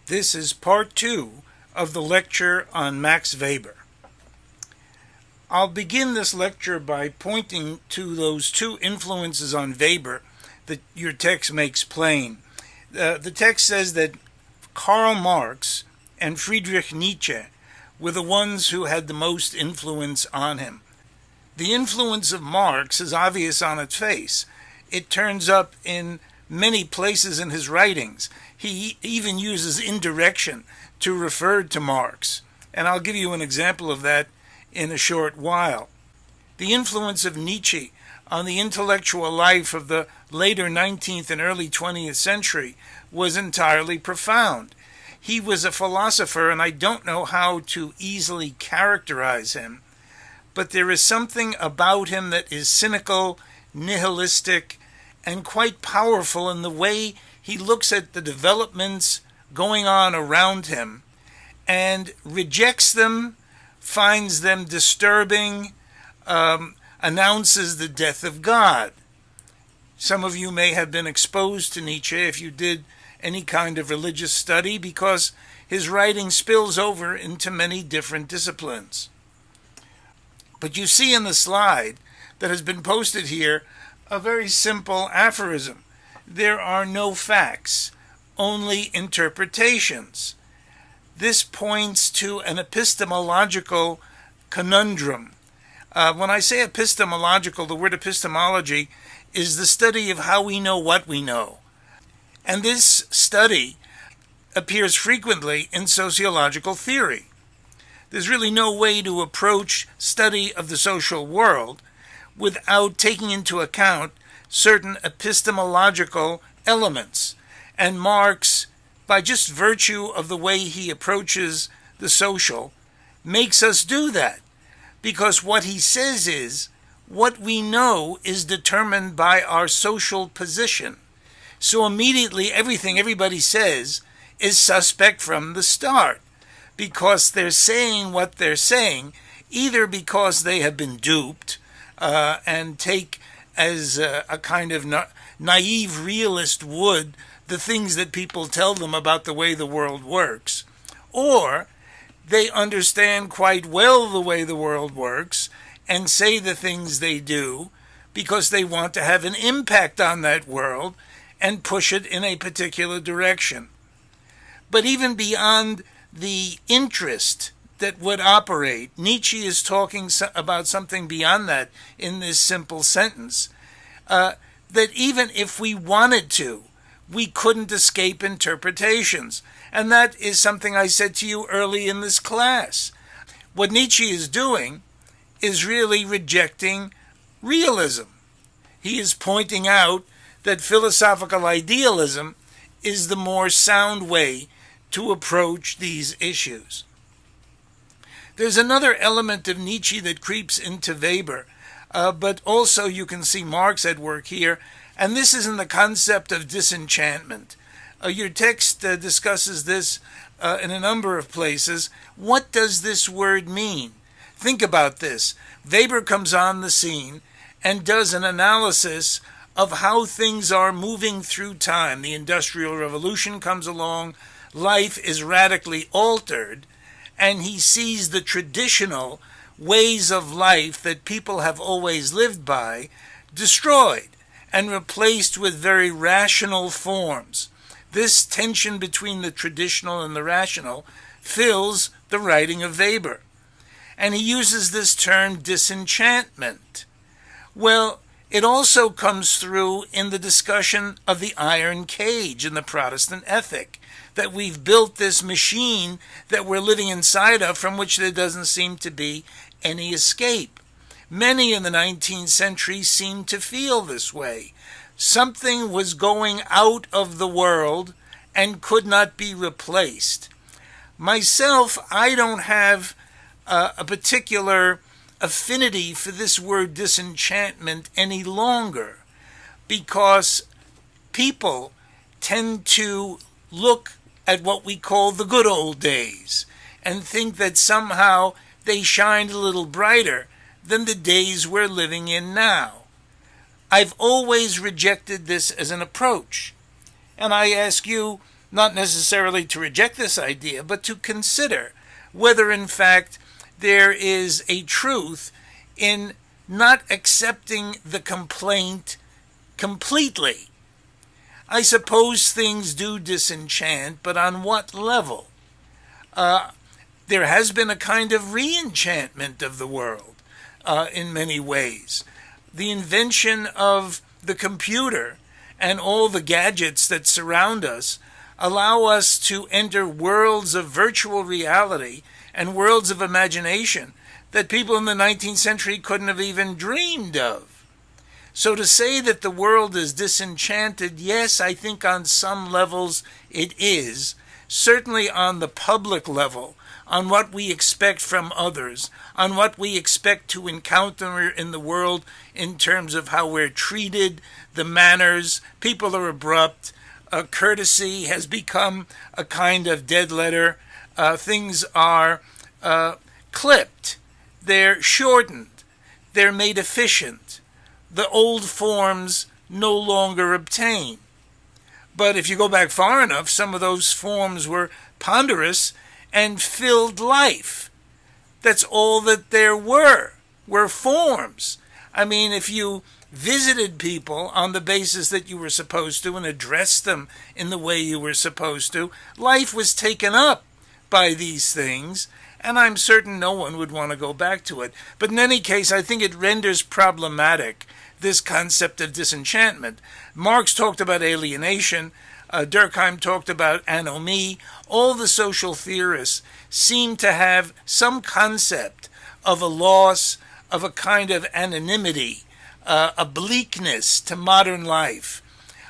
This is part 2 of the lecture on Max Weber. I'll begin this lecture by pointing to those two influences on Weber that your text makes plain. The text says that Karl Marx and Friedrich Nietzsche were the ones who had the most influence on him. The influence of Marx is obvious on its face. It turns up in many places in his writings. He even uses indirection to refer to Marx, and I'll give you an example of that in a short while. The influence of Nietzsche on the intellectual life of the later 19th and early 20th century was entirely profound. He was a philosopher, and I don't know how to easily characterize him, but there is something about him that is cynical, nihilistic, and quite powerful in the way he looks at the developments going on around him and rejects them, finds them disturbing, announces the death of God. Some of you may have been exposed to Nietzsche if you did any kind of religious study, because his writing spills over into many different disciplines. But you see in the slide that has been posted here a very simple aphorism. There are no facts, only interpretations. This points to an epistemological conundrum. When I say epistemological, the word epistemology is the study of how we know what we know. And this study appears frequently in sociological theory. There's really no way to approach study of the social world without taking into account certain epistemological elements. And Marx, by just virtue of the way he approaches the social, makes us do that. Because what he says is, what we know is determined by our social position. So immediately everything everybody says is suspect from the start, because they're saying what they're saying, either because they have been duped, and take as a kind of naive realist would the things that people tell them about the way the world works, or they understand quite well the way the world works and say the things they do because they want to have an impact on that world and push it in a particular direction. But even beyond the interest that would operate, Nietzsche is talking about something beyond that in this simple sentence, that even if we wanted to, we couldn't escape interpretations. And that is something I said to you early in this class. What Nietzsche is doing is really rejecting realism. He is pointing out that philosophical idealism is the more sound way to approach these issues. There's another element of Nietzsche that creeps into Weber, but also you can see Marx at work here, and this is in the concept of disenchantment. Your text discusses this in a number of places. What does this word mean? Think about this. Weber comes on the scene and does an analysis of how things are moving through time. The Industrial Revolution comes along, life is radically altered, and he sees the traditional ways of life that people have always lived by destroyed and replaced with very rational forms. This tension between the traditional and the rational fills the writing of Weber. And he uses this term disenchantment. Well, it also comes through in the discussion of the iron cage in the Protestant ethic, that we've built this machine that we're living inside of from which there doesn't seem to be any escape. Many in the 19th century seemed to feel this way. Something was going out of the world and could not be replaced. Myself, I don't have a particular affinity for this word disenchantment any longer, because people tend to look at what we call the good old days and think that somehow they shined a little brighter than the days we're living in now. I've always rejected this as an approach. And I ask you, not necessarily to reject this idea, but to consider whether in fact there is a truth in not accepting the complaint completely. I suppose things do disenchant, but on what level? There has been a kind of re-enchantment of the world in many ways. The invention of the computer and all the gadgets that surround us allow us to enter worlds of virtual reality and worlds of imagination that people in the 19th century couldn't have even dreamed of. So to say that the world is disenchanted, yes, I think on some levels it is. Certainly on the public level, on what we expect from others, on what we expect to encounter in the world in terms of how we're treated, the manners. People are abrupt. Courtesy has become a kind of dead letter. Things are clipped. They're shortened. They're made efficient. The old forms no longer obtain. But if you go back far enough, some of those forms were ponderous and filled life. That's all that there were forms. I mean, if you visited people on the basis that you were supposed to and addressed them in the way you were supposed to, life was taken up by these things, and I'm certain no one would want to go back to it. But in any case, I think it renders problematic this concept of disenchantment. Marx talked about alienation. Durkheim talked about anomie. All the social theorists seem to have some concept of a loss, of a kind of anonymity, a bleakness to modern life.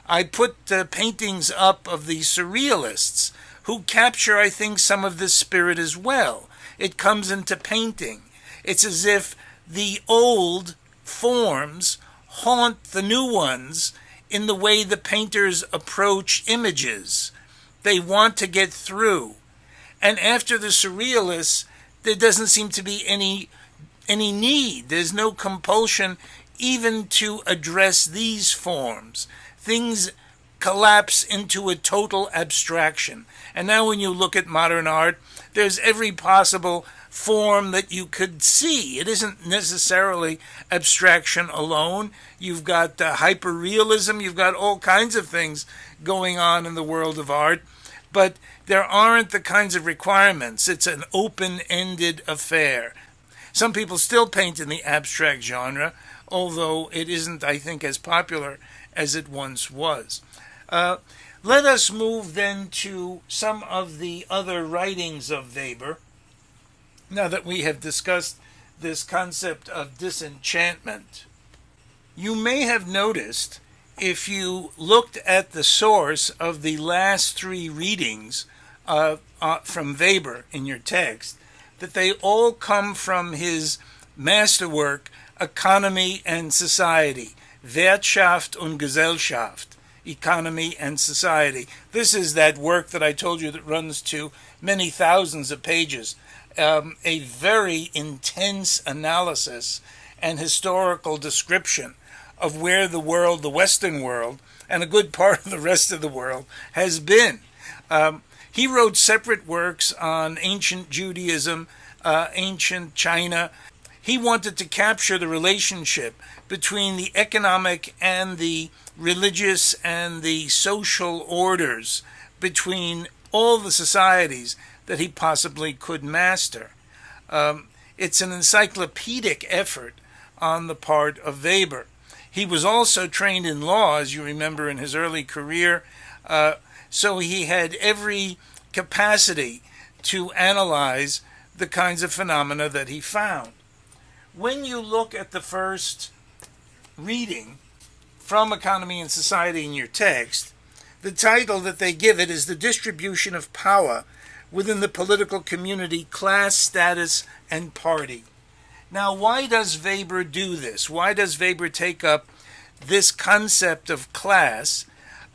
I put paintings up of the surrealists who capture, I think, some of this spirit as well. It comes into painting. It's as if the old forms haunt the new ones in the way the painters approach images. They want to get through. And after the surrealists, there doesn't seem to be any need. There's no compulsion even to address these forms. Things collapse into a total abstraction. And now when you look at modern art, there's every possible form that you could see. It isn't necessarily abstraction alone. You've got hyperrealism. You've got all kinds of things going on in the world of art. But there aren't the kinds of requirements. It's an open-ended affair. Some people still paint in the abstract genre, although it isn't, I think, as popular as it once was. Let us move then to some of the other writings of Weber, now that we have discussed this concept of disenchantment. You may have noticed, if you looked at the source of the last three readings from Weber in your text, that they all come from his masterwork, Economy and Society, Wirtschaft und Gesellschaft, Economy and Society. This is that work that I told you that runs to many thousands of pages, a very intense analysis and historical description of where the world, the Western world, and a good part of the rest of the world has been. He wrote separate works on ancient Judaism, ancient China. He wanted to capture the relationship between the economic and the religious and the social orders between all the societies that he possibly could master. It's an encyclopedic effort on the part of Weber. He was also trained in law, as you remember, in his early career, so he had every capacity to analyze the kinds of phenomena that he found. When you look at the first reading from Economy and Society in your text, the title that they give it is The Distribution of Power Within the Political Community, Class, Status, and Party. Now, why does Weber do this? Why does Weber take up this concept of class?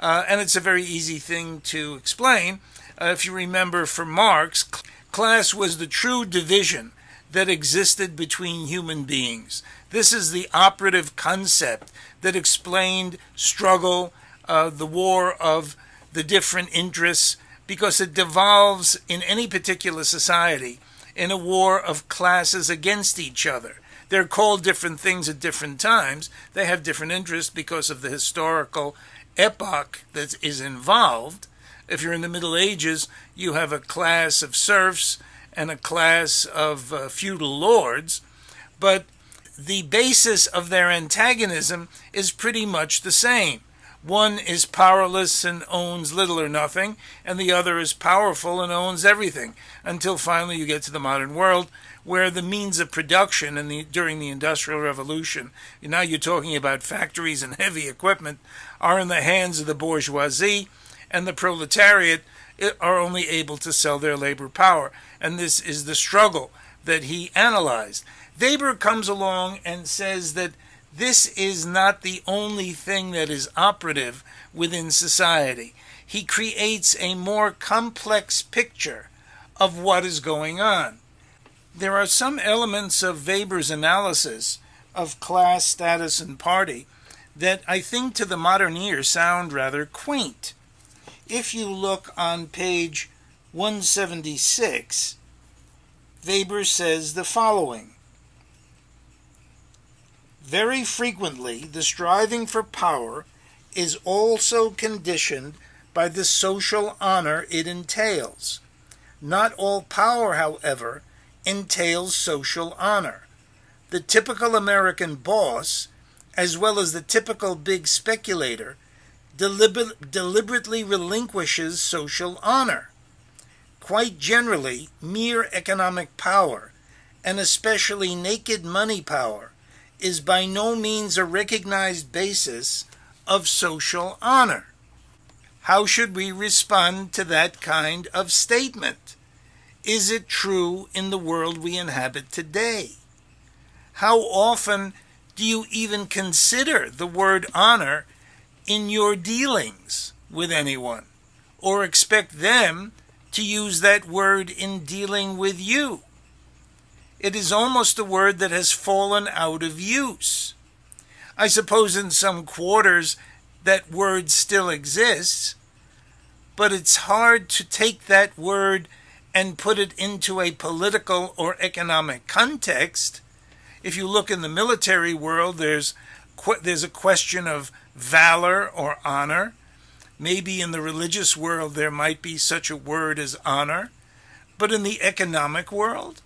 And it's a very easy thing to explain. If you remember, for Marx, class was the true division that existed between human beings. This is the operative concept that explained struggle, the war of the different interests, because it devolves in any particular society in a war of classes against each other. They're called different things at different times. They have different interests because of the historical epoch that is involved. If you're in the Middle Ages, you have a class of serfs and a class of feudal lords, but the basis of their antagonism is pretty much the same. One is powerless and owns little or nothing, and the other is powerful and owns everything, until finally you get to the modern world, where the means of production during the Industrial Revolution, now you're talking about factories and heavy equipment, are in the hands of the bourgeoisie, and the proletariat are only able to sell their labor power. And this is the struggle that he analyzed. Weber comes along and says that this is not the only thing that is operative within society. He creates a more complex picture of what is going on. There are some elements of Weber's analysis of class, status, and party that I think to the modern ear sound rather quaint. If you look on page 176, Weber says the following: very frequently, the striving for power is also conditioned by the social honor it entails. Not all power, however, entails social honor. The typical American boss, as well as the typical big speculator, deliberately relinquishes social honor. Quite generally, mere economic power, and especially naked money power, is by no means a recognized basis of social honor. How should we respond to that kind of statement? Is it true in the world we inhabit today? How often do you even consider the word honor in your dealings with anyone, or expect them to use that word in dealing with you? It is almost a word that has fallen out of use. I suppose in some quarters that word still exists, but it's hard to take that word and put it into a political or economic context. If you look in the military world, there's a question of valor or honor. Maybe in the religious world there might be such a word as honor. But in the economic world,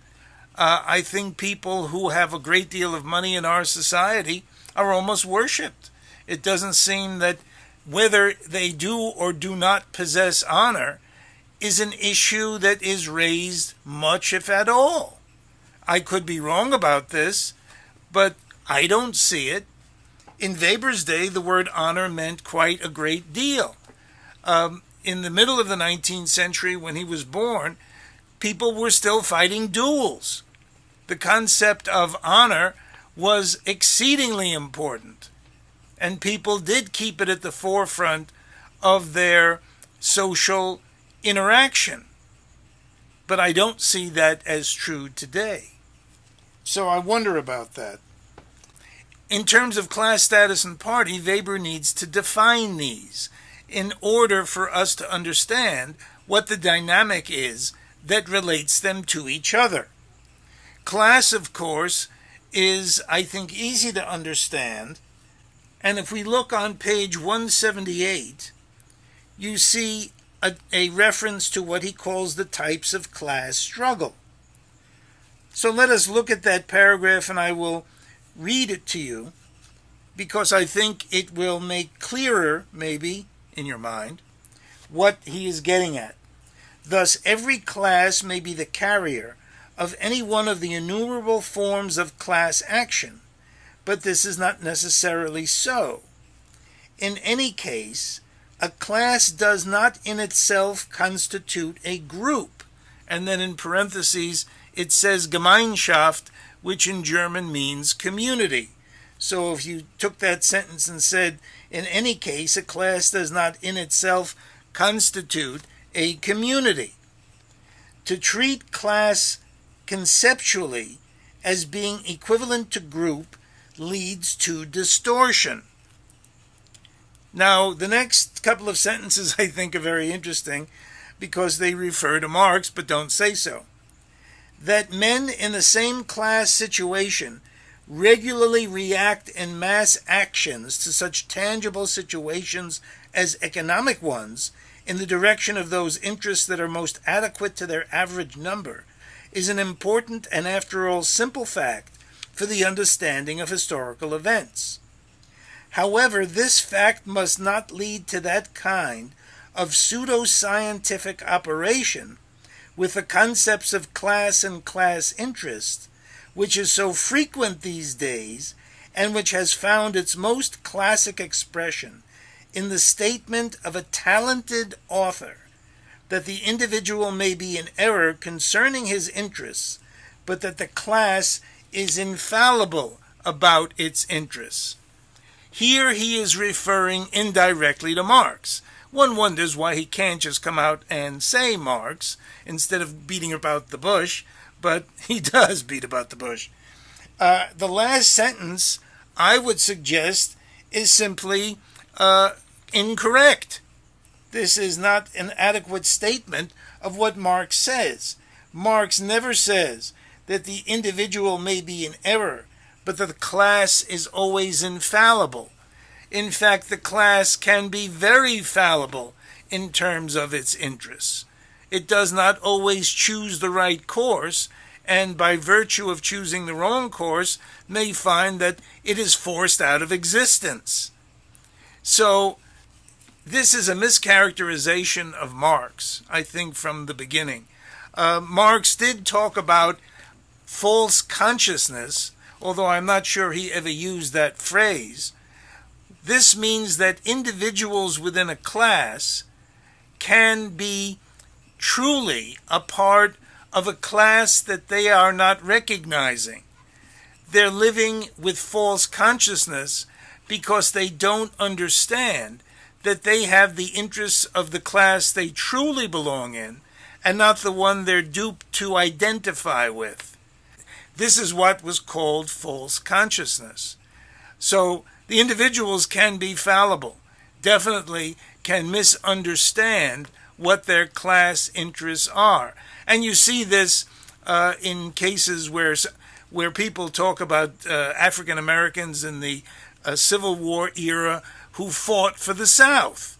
I think people who have a great deal of money in our society are almost worshipped. It doesn't seem that whether they do or do not possess honor is an issue that is raised much, if at all. I could be wrong about this, but I don't see it. In Weber's day, the word honor meant quite a great deal. In the middle of the 19th century, when he was born, people were still fighting duels. The concept of honor was exceedingly important, and people did keep it at the forefront of their social interaction. But I don't see that as true today. So I wonder about that. In terms of class, status, and party, Weber needs to define these in order for us to understand what the dynamic is that relates them to each other. Class, of course, is, I think, easy to understand. And if we look on page 178, you see a reference to what he calls the types of class struggle. So let us look at that paragraph, and I will read it to you, because I think it will make clearer, maybe, in your mind, what he is getting at. Thus, every class may be the carrier of any one of the innumerable forms of class action, but this is not necessarily so. In any case, a class does not in itself constitute a group, and then in parentheses it says Gemeinschaft, which in German means community. So if you took that sentence and said, in any case, a class does not in itself constitute a community. To treat class conceptually as being equivalent to group leads to distortion. Now, the next couple of sentences I think are very interesting because they refer to Marx but don't say so. That men in the same class situation regularly react in mass actions to such tangible situations as economic ones in the direction of those interests that are most adequate to their average number is an important and, after all, simple fact for the understanding of historical events. However, this fact must not lead to that kind of pseudo-scientific operation with the concepts of class and class interest, which is so frequent these days and which has found its most classic expression in the statement of a talented author that the individual may be in error concerning his interests, but that the class is infallible about its interests. Here he is referring indirectly to Marx. One wonders why he can't just come out and say Marx instead of beating about the bush, but he does beat about the bush. The last sentence, I would suggest, is simply incorrect. This is not an adequate statement of what Marx says. Marx never says that the individual may be in error, but that the class is always infallible. In fact, the class can be very fallible in terms of its interests. It does not always choose the right course, and by virtue of choosing the wrong course, may find that it is forced out of existence. So, this is a mischaracterization of Marx, I think, from the beginning. Marx did talk about false consciousness, although I'm not sure he ever used that phrase. This means that individuals within a class can be truly a part of a class that they are not recognizing. They're living with false consciousness because they don't understand that they have the interests of the class they truly belong in and not the one they're duped to identify with. This is what was called false consciousness. So the individuals can be fallible, definitely can misunderstand what their class interests are. And you see this in cases where people talk about African Americans in the Civil War era who fought for the South.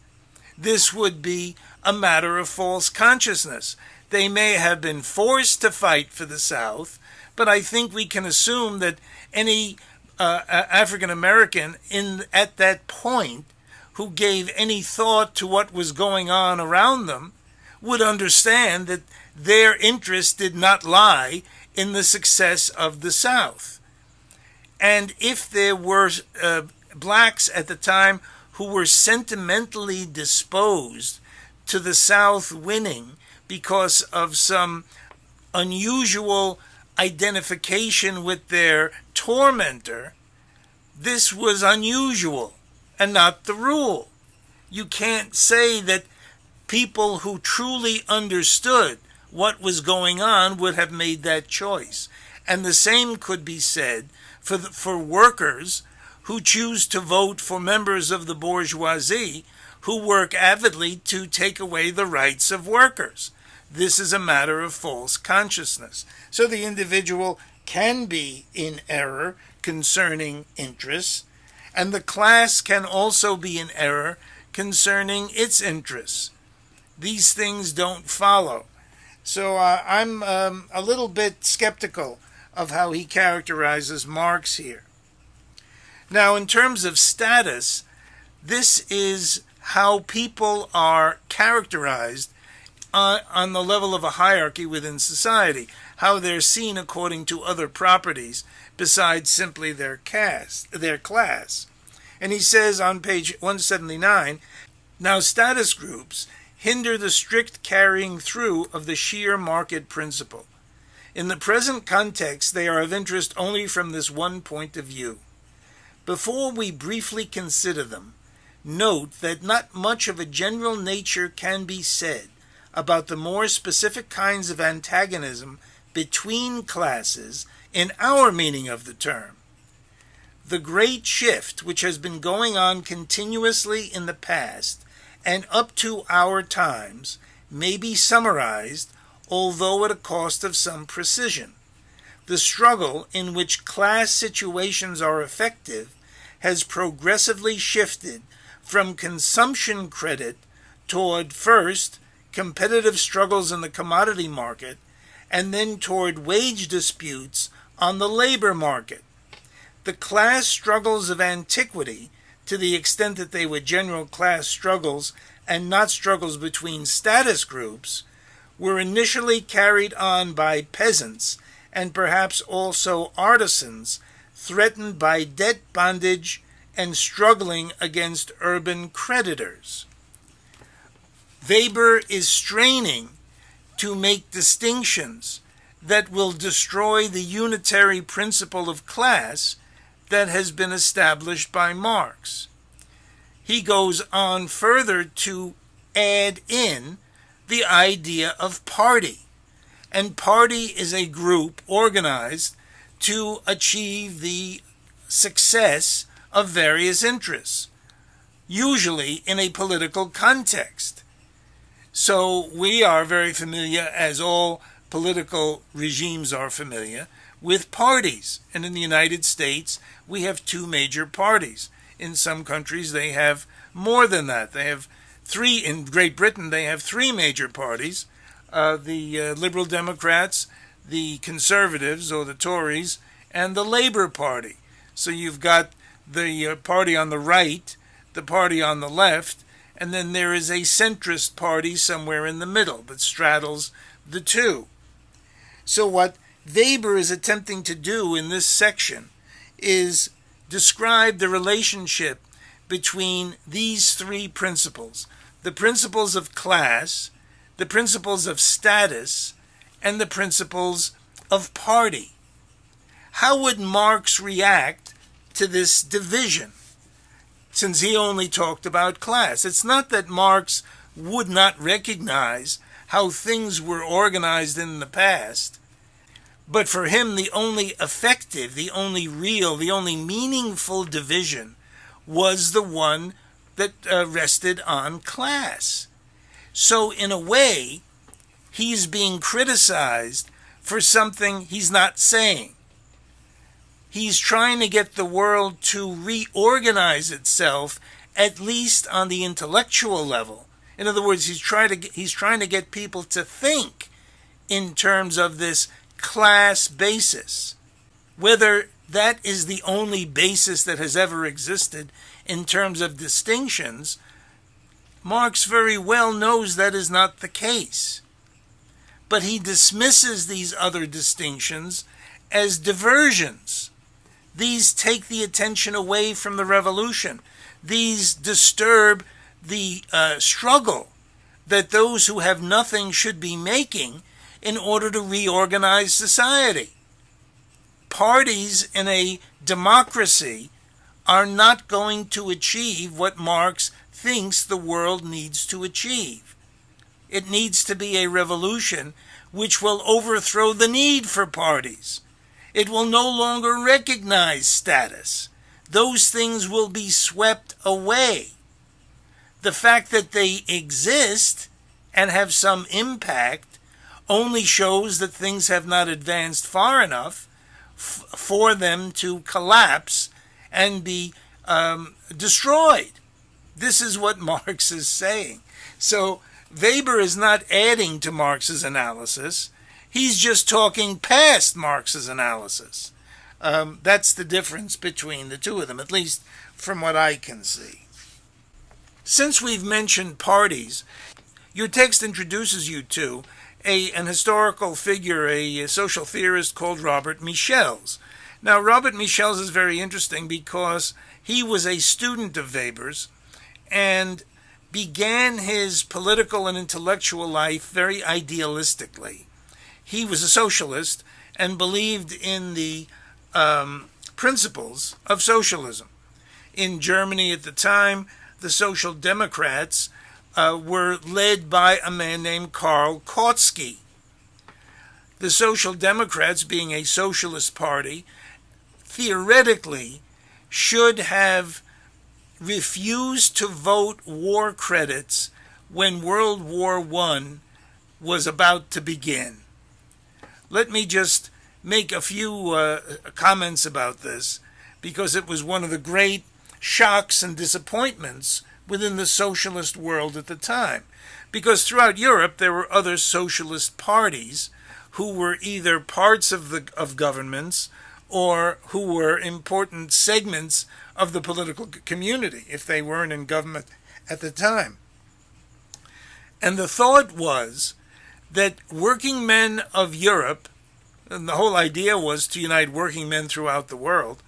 This would be a matter of false consciousness. They may have been forced to fight for the South, but I think we can assume that any African American at that point who gave any thought to what was going on around them would understand that their interest did not lie in the success of the South. And if there were blacks at the time who were sentimentally disposed to the South winning because of some unusual identification with their tormentor, this was unusual and not the rule. You can't say that people who truly understood what was going on would have made that choice. And the same could be said for workers who choose to vote for members of the bourgeoisie who work avidly to take away the rights of workers. This is a matter of false consciousness. So the individual can be in error concerning interests, and the class can also be in error concerning its interests. These things don't follow. So I'm a little bit skeptical of how he characterizes Marx here. Now, in terms of status, this is how people are characterized on the level of a hierarchy within society, how they're seen according to other properties besides simply their class. And he says on page 179, now status groups hinder the strict carrying through of the sheer market principle. In the present context, they are of interest only from this one point of view. Before we briefly consider them, note that not much of a general nature can be said about the more specific kinds of antagonism between classes in our meaning of the term. The great shift which has been going on continuously in the past and up to our times may be summarized, although at a cost of some precision. The struggle in which class situations are effective has progressively shifted from consumption credit toward, first, competitive struggles in the commodity market, and then toward wage disputes on the labor market. The class struggles of antiquity, to the extent that they were general class struggles and not struggles between status groups, were initially carried on by peasants and perhaps also artisans threatened by debt bondage and struggling against urban creditors. Weber is straining to make distinctions that will destroy the unitary principle of class that has been established by Marx. He goes on further to add in the idea of party. And party is a group organized to achieve the success of various interests, usually in a political context. So we are very familiar, as all political regimes are familiar, with parties. And in the United States, we have two major parties. In some countries, they have more than that. They have three. In Great Britain, they have three major parties. The Liberal Democrats, the Conservatives, or the Tories, and the Labour Party. So you've got the party on the right, the party on the left, and then there is a centrist party somewhere in the middle that straddles the two. So what Weber is attempting to do in this section is describe the relationship between these three principles: the principles of class, the principles of status, and the principles of party. How would Marx react to this division, since he only talked about class? It's not that Marx would not recognize how things were organized in the past, but for him the only effective, the only real, the only meaningful division was the one that rested on class. So in a way, he's being criticized for something he's not saying. He's trying to get the world to reorganize itself, at least on the intellectual level. In other words, he's trying to get people to think in terms of this class basis. Whether that is the only basis that has ever existed in terms of distinctions, Marx very well knows that is not the case. But he dismisses these other distinctions as diversions. These take the attention away from the revolution. These disturb the struggle that those who have nothing should be making in order to reorganize society. Parties in a democracy are not going to achieve what Marx thinks the world needs to achieve. It needs to be a revolution which will overthrow the need for parties. It will no longer recognize status. Those things will be swept away. The fact that they exist and have some impact only shows that things have not advanced far enough for them to collapse and be destroyed. This is what Marx is saying. So Weber is not adding to Marx's analysis. He's just talking past Marx's analysis. That's the difference between the two of them, at least from what I can see. Since we've mentioned parties, your text introduces you to an historical figure, a social theorist called Robert Michels. Now, Robert Michels is very interesting because he was a student of Weber's and began his political and intellectual life very idealistically. He was a socialist and believed in the principles of socialism. In Germany at the time, the Social Democrats were led by a man named Karl Kautsky. The Social Democrats, being a socialist party, theoretically should have refused to vote war credits when World War I was about to begin. Let me just make a few comments about this, because it was one of the great shocks and disappointments within the socialist world at the time. Because throughout Europe there were other socialist parties who were either parts of governments or who were important segments of the political community, if they weren't in government at the time. And the thought was that working men of Europe, and the whole idea was to unite working men throughout the world,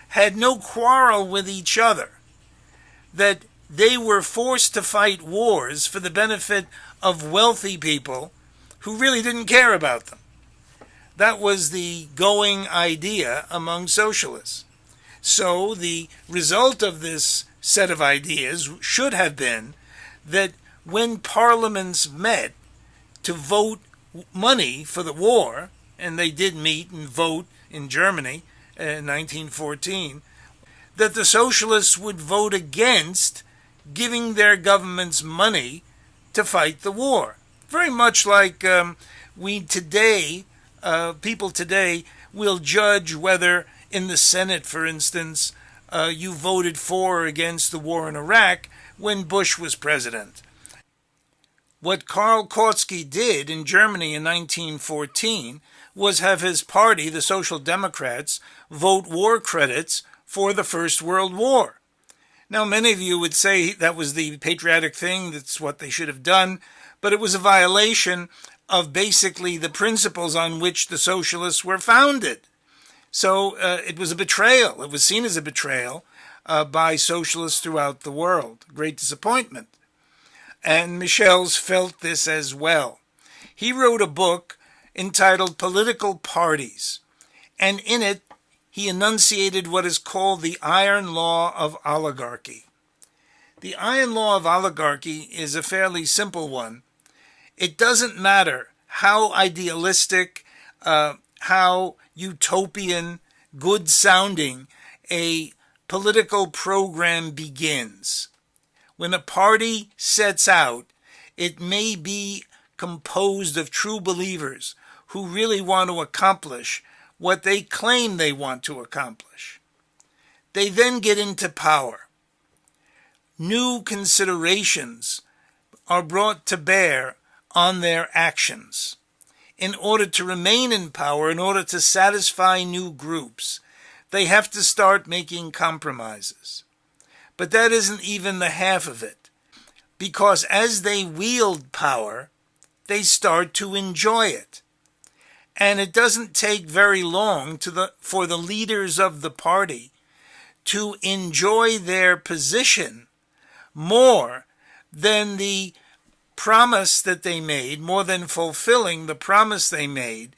had no quarrel with each other, that they were forced to fight wars for the benefit of wealthy people who really didn't care about them. That was the going idea among socialists. So the result of this set of ideas should have been that when parliaments met to vote money for the war, and they did meet and vote in Germany in 1914, that the socialists would vote against giving their governments money to fight the war. Very much like people today will judge whether in the Senate, for instance, you voted for or against the war in Iraq when Bush was president. What Karl Kautsky did in Germany in 1914 was have his party, the Social Democrats, vote war credits for the First World War. Now, many of you would say that was the patriotic thing, that's what they should have done, but it was a violation of basically the principles on which the socialists were founded. So it was a betrayal. It was seen as a betrayal by socialists throughout the world. Great disappointment. And Michels felt this as well. He wrote a book entitled Political Parties, and in it he enunciated what is called the iron law of oligarchy. The iron law of oligarchy is a fairly simple one. It doesn't matter how idealistic, how utopian, good-sounding a political program begins. When a party sets out, it may be composed of true believers who really want to accomplish what they claim they want to accomplish. They then get into power. New considerations are brought to bear on their actions. In order to remain in power, in order to satisfy new groups, they have to start making compromises. But that isn't even the half of it, because as they wield power, they start to enjoy it. And it doesn't take very long for the leaders of the party to enjoy their position more than the promise that they made, more than fulfilling the promise they made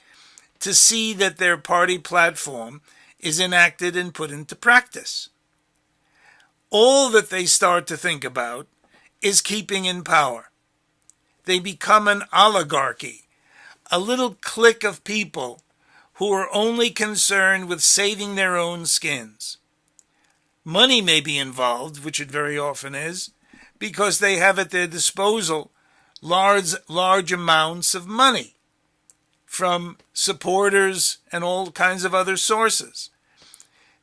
to see that their party platform is enacted and put into practice. All that they start to think about is keeping in power. They become an oligarchy, a little clique of people who are only concerned with saving their own skins. Money may be involved, which it very often is, because they have at their disposal large amounts of money from supporters and all kinds of other sources.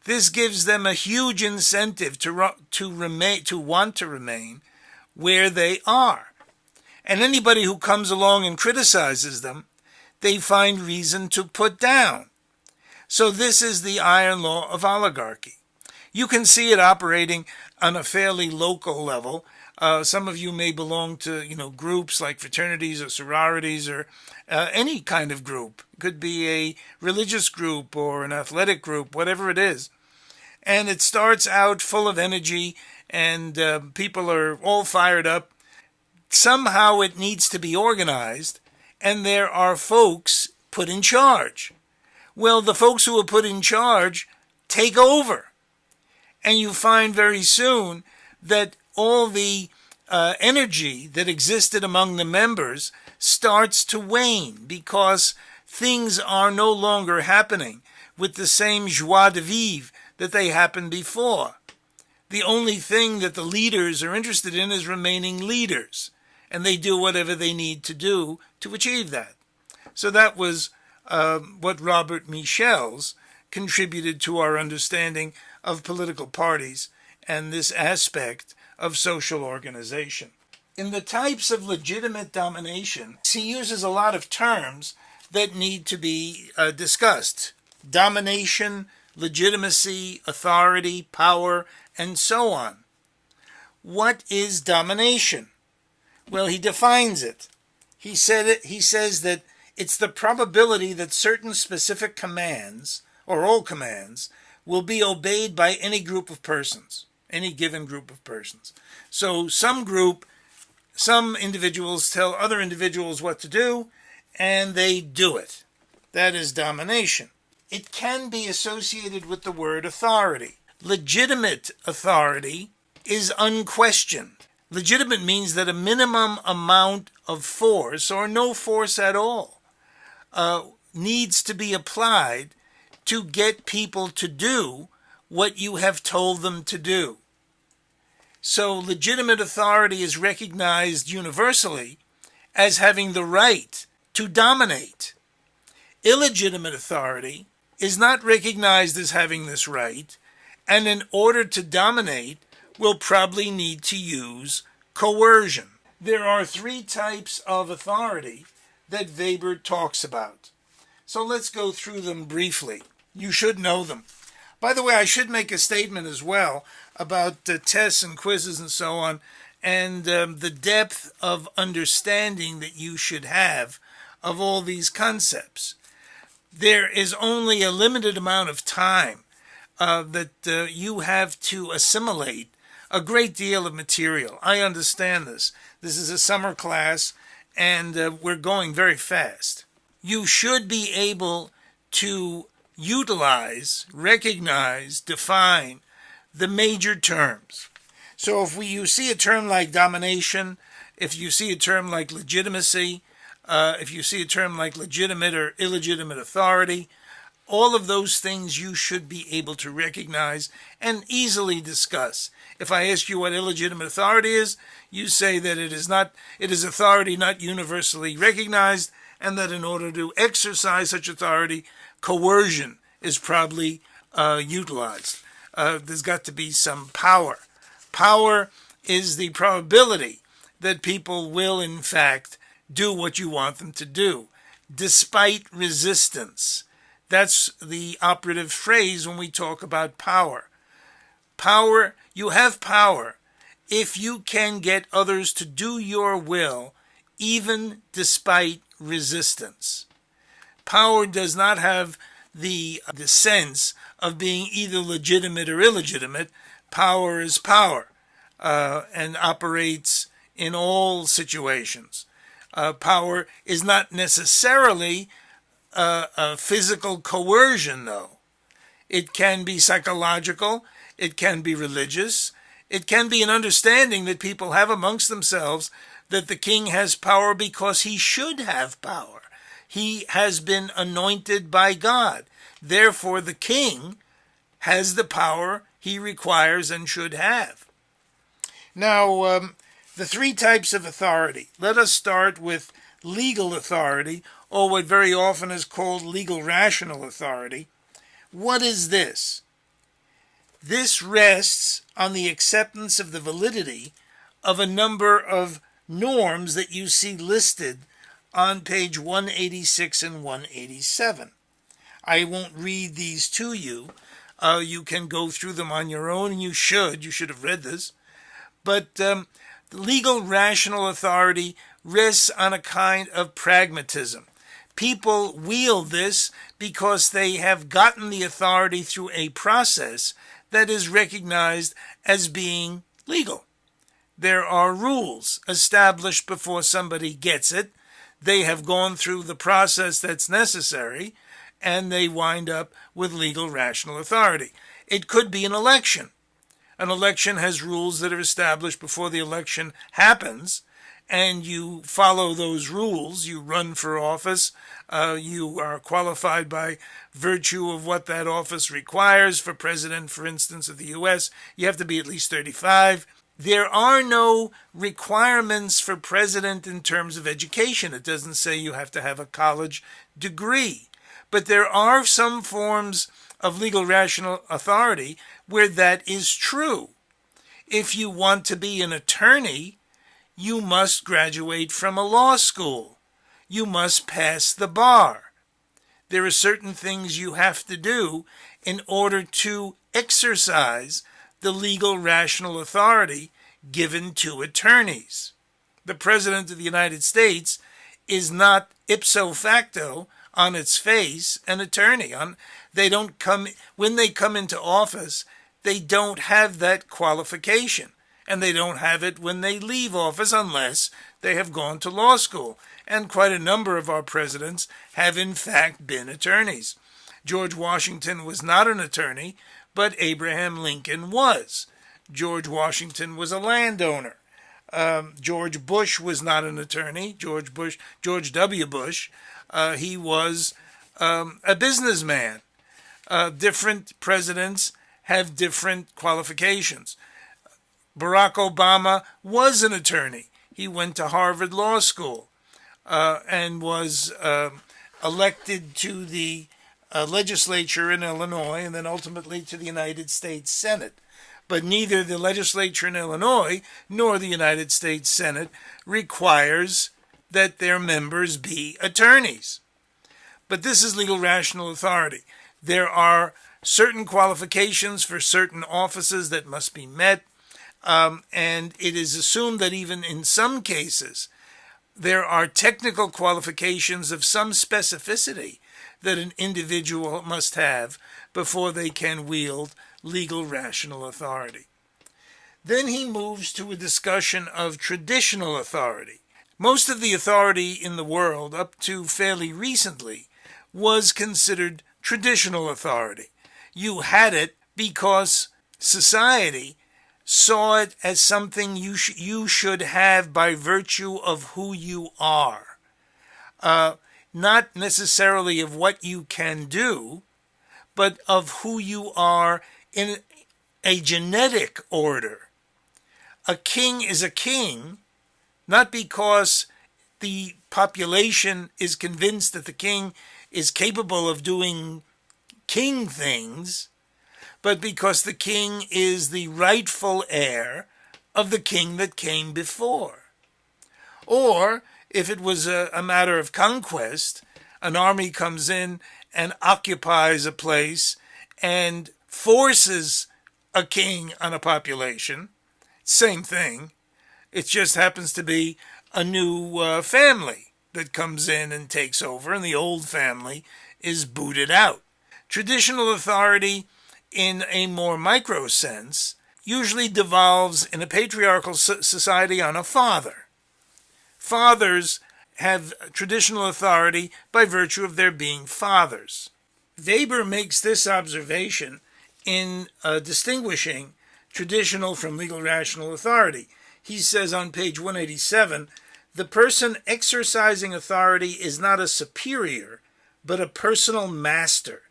This gives them a huge incentive to want to remain where they are. And anybody who comes along and criticizes them, they find reason to put down. So this is the iron law of oligarchy. You can see it operating on a fairly local level. Some of you may belong to, groups like fraternities or sororities or any kind of group. It could be a religious group or an athletic group, whatever it is. And it starts out full of energy and people are all fired up. Somehow it needs to be organized, and there are folks put in charge. Well, the folks who are put in charge take over. And you find very soon that all the energy that existed among the members starts to wane because things are no longer happening with the same joie de vivre that they happened before. The only thing that the leaders are interested in is remaining leaders, and they do whatever they need to do to achieve that. So that was what Robert Michels contributed to our understanding of political parties and this aspect of social organization. In the types of legitimate domination, he uses a lot of terms that need to be discussed. Domination, legitimacy, authority, power, and so on. What is domination? Well, he defines it. He says that it's the probability that certain specific commands, or all commands, will be obeyed by any group of persons, any given group of persons. So some individuals tell other individuals what to do, and they do it. That is domination. It can be associated with the word authority. Legitimate authority is unquestioned. Legitimate means that a minimum amount of force, or no force at all, needs to be applied to get people to do what you have told them to do. So legitimate authority is recognized universally as having the right to dominate. Illegitimate authority is not recognized as having this right, and in order to dominate, will probably need to use coercion. There are 3 types of authority that Weber talks about. So let's go through them briefly. You should know them. By the way, I should make a statement as well about tests and quizzes and so on, and the depth of understanding that you should have of all these concepts. There is only a limited amount of time that you have to assimilate a great deal of material. I understand this. This is a summer class, and we're going very fast. You should be able to utilize, recognize, define the major terms. So if you see a term like domination, if you see a term like legitimacy, if you see a term like legitimate or illegitimate authority, all of those things you should be able to recognize and easily discuss. If I ask you what illegitimate authority is, you say that it is authority not universally recognized, and that in order to exercise such authority, coercion is probably utilized. There's got to be some power. Power is the probability that people will, in fact, do what you want them to do, despite resistance. That's the operative phrase when we talk about power. Power, you have power if you can get others to do your will, even despite resistance. Power does not have the sense of being either legitimate or illegitimate. Power is power and operates in all situations. Power is not necessarily a physical coercion, though. It can be psychological, it can be religious, it can be an understanding that people have amongst themselves that the king has power because he should have power. He has been anointed by God. Therefore, the king has the power he requires and should have. Now, the 3 types of authority. Let us start with legal authority, or what very often is called legal rational authority. What is this? This rests on the acceptance of the validity of a number of norms that you see listed on page 186 and 187. I won't read these to you. You can go through them on your own, and you should have read this. But legal rational authority rests on a kind of pragmatism. People wield this because they have gotten the authority through a process that is recognized as being legal. There are rules established before somebody gets it. They have gone through the process that's necessary, and they wind up with legal rational authority. It could be an election. An election has rules that are established before the election happens, and you follow those rules. You run for office. You are qualified by virtue of what that office requires. For president, for instance, of the U.S., you have to be at least 35. There are no requirements for president in terms of education. It doesn't say you have to have a college degree. But there are some forms of legal rational authority where that is true. If you want to be an attorney, you must graduate from a law school. You must pass the bar. There are certain things you have to do in order to exercise the legal rational authority given to attorneys. The President of the United States is not ipso facto, on its face, an attorney. When they come into office, they don't have that qualification. And they don't have it when they leave office unless they have gone to law school. And quite a number of our presidents have in fact been attorneys. George Washington was not an attorney, but Abraham Lincoln was. George Washington was a landowner. George Bush was not an attorney. George W. Bush, he was a businessman. Different presidents have different qualifications. Barack Obama was an attorney. He went to Harvard Law School and was elected to the legislature in Illinois and then ultimately to the United States Senate. But neither the legislature in Illinois nor the United States Senate requires that their members be attorneys. But this is legal rational authority. There are certain qualifications for certain offices that must be met. And it is assumed that even in some cases, there are technical qualifications of some specificity that an individual must have before they can wield legal rational authority. Then he moves to a discussion of traditional authority. Most of the authority in the world, up to fairly recently, was considered traditional authority. You had it because society saw it as something you should have by virtue of who you are. Not necessarily of what you can do, but of who you are in a genetic order. A king is a king, not because the population is convinced that the king is capable of doing king things, but because the king is the rightful heir of the king that came before. Or, if it was a matter of conquest, an army comes in and occupies a place and forces a king on a population. Same thing. It just happens to be a new family that comes in and takes over, and the old family is booted out. Traditional authority, in a more micro sense, usually devolves in a patriarchal society on a father. Fathers have traditional authority by virtue of their being fathers. Weber makes this observation in distinguishing traditional from legal rational authority. He says on page 187, the person exercising authority is not a superior, but a personal master.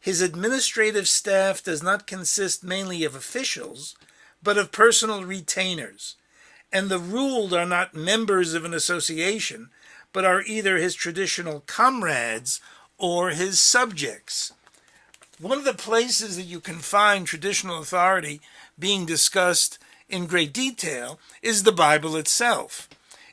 His administrative staff does not consist mainly of officials, but of personal retainers. And the ruled are not members of an association, but are either his traditional comrades or his subjects. One of the places that you can find traditional authority being discussed in great detail is the Bible itself.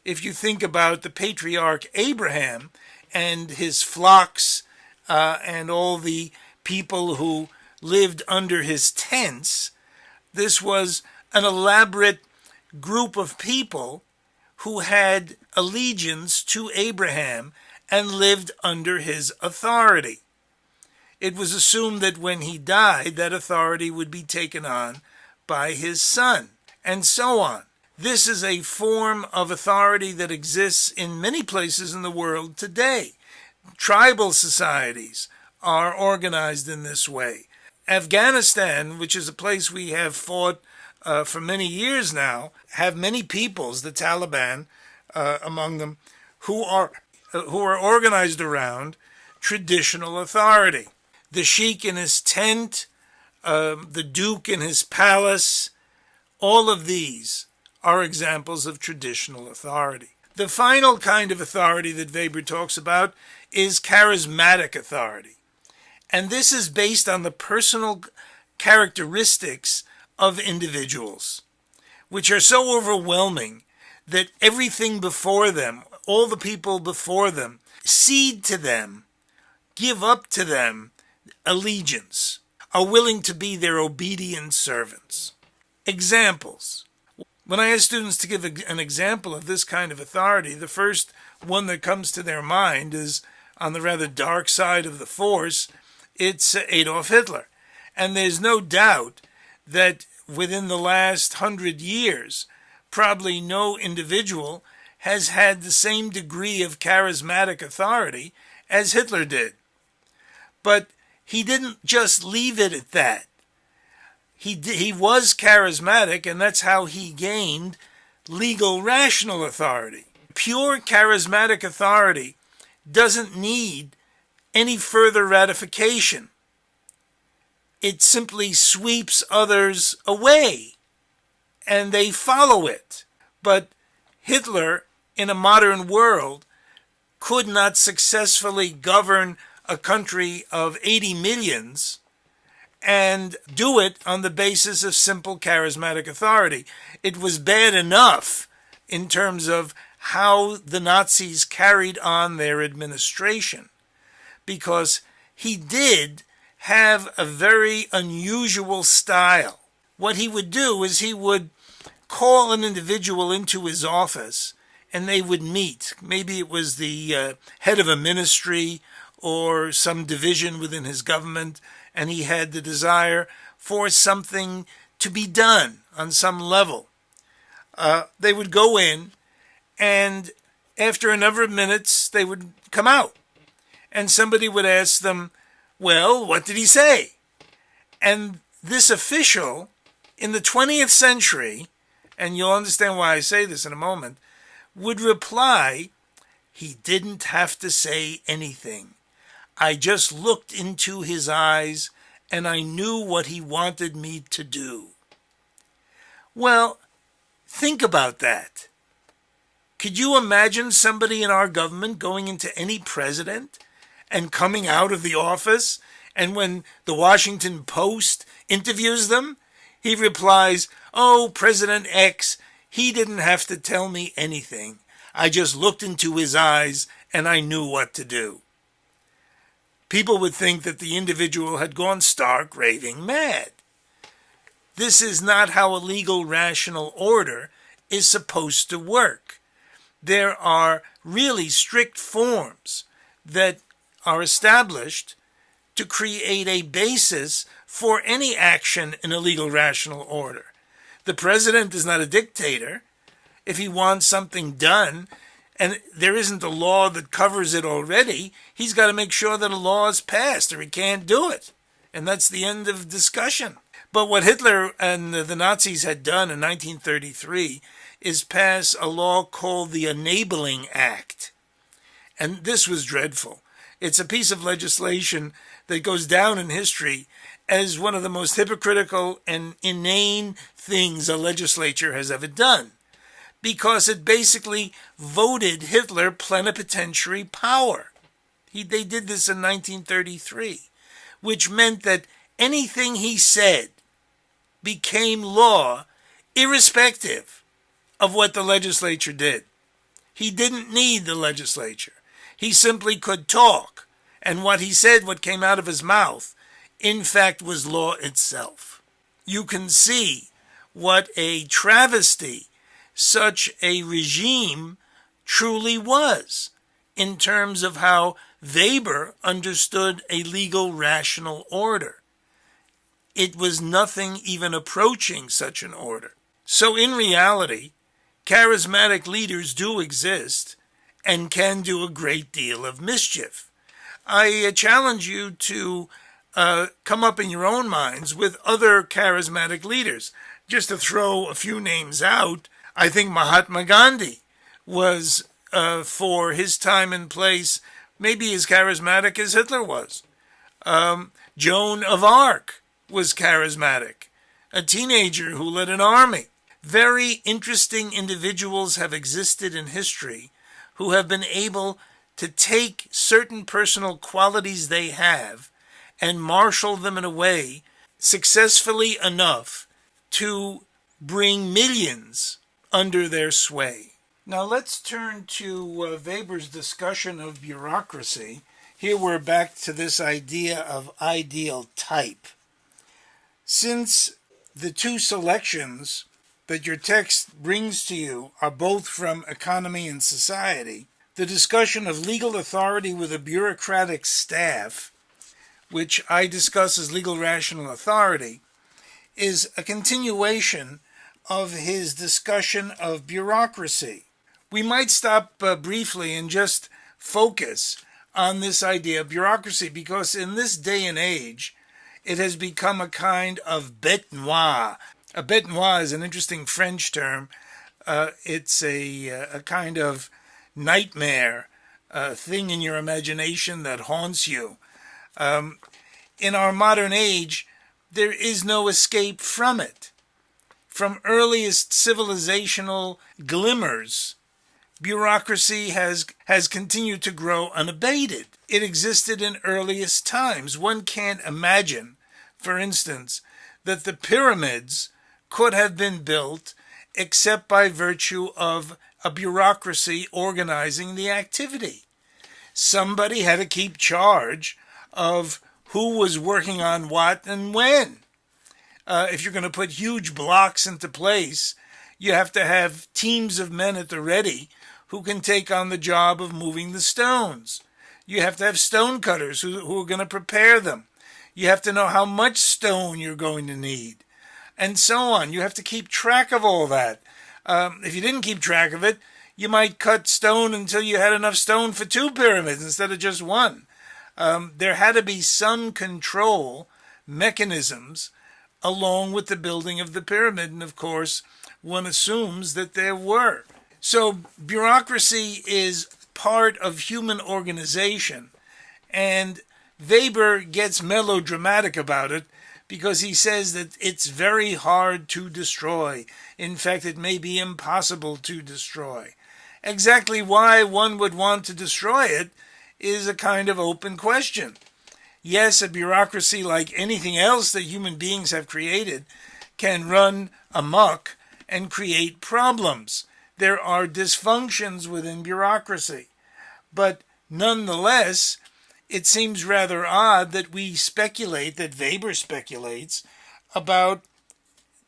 If you think about the patriarch Abraham and his flocks and all the people who lived under his tents, this was an elaborate group of people who had allegiance to Abraham and lived under his authority. It was assumed that when he died, that authority would be taken on by his son, and so on. This is a form of authority that exists in many places in the world today. Tribal societies are organized in this way. Afghanistan, which is a place we have fought for many years now, have many peoples, the Taliban, among them who are organized around traditional authority. The sheik in his tent, the duke in his palace, all of these are examples of traditional authority. The final kind of authority that Weber talks about is charismatic authority. And this is based on the personal characteristics of individuals, which are so overwhelming that everything before them, all the people before them, cede to them, give up to them allegiance, are willing to be their obedient servants. Examples. When I ask students to give an example of this kind of authority, the first one that comes to their mind is on the rather dark side of the force. It's Adolf Hitler. And there's no doubt that within the last 100 years, probably no individual has had the same degree of charismatic authority as Hitler did. But he didn't just leave it at that. He was charismatic, and that's how he gained legal rational authority. Pure charismatic authority doesn't need any further ratification. It simply sweeps others away, and they follow it. But Hitler, in a modern world, could not successfully govern a country of 80 millions and do it on the basis of simple charismatic authority. It was bad enough in terms of how the Nazis carried on their administration, because he did have a very unusual style. What he would do is he would call an individual into his office and they would meet. Maybe it was the head of a ministry or some division within his government, and he had the desire for something to be done on some level. They would go in, and after a number of minutes, they would come out. And somebody would ask them, well, what did he say? And this official, in the 20th century, and you'll understand why I say this in a moment, would reply, he didn't have to say anything. I just looked into his eyes and I knew what he wanted me to do. Well, think about that. Could you imagine somebody in our government going into any president and coming out of the office, and when the Washington Post interviews them, he replies, oh, President X, he didn't have to tell me anything. I just looked into his eyes and I knew what to do. People would think that the individual had gone stark raving mad. This is not how a legal rational order is supposed to work. There are really strict forms that are established to create a basis for any action in a legal rational order. The president is not a dictator. If he wants something done, and there isn't a law that covers it already, he's got to make sure that a law is passed or he can't do it. And that's the end of discussion. But what Hitler and the Nazis had done in 1933 is pass a law called the Enabling Act. And this was dreadful. It's a piece of legislation that goes down in history as one of the most hypocritical and inane things a legislature has ever done, because it basically voted Hitler plenipotentiary power. They did this in 1933, which meant that anything he said became law irrespective of what the legislature did. He didn't need the legislature. He simply could talk, and what he said, what came out of his mouth, in fact was law itself. You can see what a travesty such a regime truly was in terms of how Weber understood a legal rational order. It was nothing even approaching such an order. So in reality, charismatic leaders do exist and can do a great deal of mischief. I challenge you to come up in your own minds with other charismatic leaders. Just to throw a few names out, I think Mahatma Gandhi was, for his time and place, maybe as charismatic as Hitler was. Joan of Arc was charismatic, a teenager who led an army. Very interesting individuals have existed in history who have been able to take certain personal qualities they have and marshal them in a way successfully enough to bring millions under their sway. Now let's turn to Weber's discussion of bureaucracy. Here we're back to this idea of ideal type. Since the two selections that your text brings to you are both from Economy and Society, the discussion of legal authority with a bureaucratic staff, which I discuss as legal rational authority, is a continuation of his discussion of bureaucracy. We might stop briefly and just focus on this idea of bureaucracy, because in this day and age, it has become a kind of bête noire. A bête noire is an interesting French term. It's a kind of nightmare, thing in your imagination that haunts you. In our modern age, there is no escape from it. From earliest civilizational glimmers, bureaucracy has continued to grow unabated. It existed in earliest times. One can't imagine, for instance, that the pyramids could have been built except by virtue of a bureaucracy organizing the activity. Somebody had to keep charge of who was working on what and when. If you're going to put huge blocks into place, you have to have teams of men at the ready who can take on the job of moving the stones. You have to have stone cutters who are going to prepare them. You have to know how much stone you're going to need, and so on. You have to keep track of all that. If you didn't keep track of it, you might cut stone until you had enough stone for 2 pyramids instead of just 1. There had to be some control mechanisms along with the building of the pyramid, and of course, one assumes that there were. So bureaucracy is part of human organization, and Weber gets melodramatic about it because he says that it's very hard to destroy. In fact, it may be impossible to destroy. Exactly why one would want to destroy it is a kind of open question. Yes, a bureaucracy, like anything else that human beings have created, can run amok and create problems. There are dysfunctions within bureaucracy. But nonetheless, it seems rather odd that we speculate, that Weber speculates, about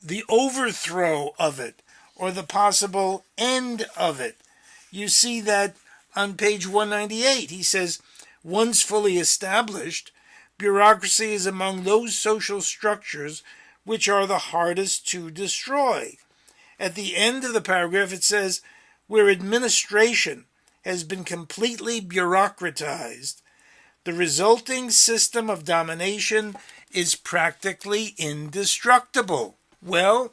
the overthrow of it or the possible end of it. You see that on page 198. He says, once fully established, bureaucracy is among those social structures which are the hardest to destroy. At the end of the paragraph it says, where administration has been completely bureaucratized, the resulting system of domination is practically indestructible. Well,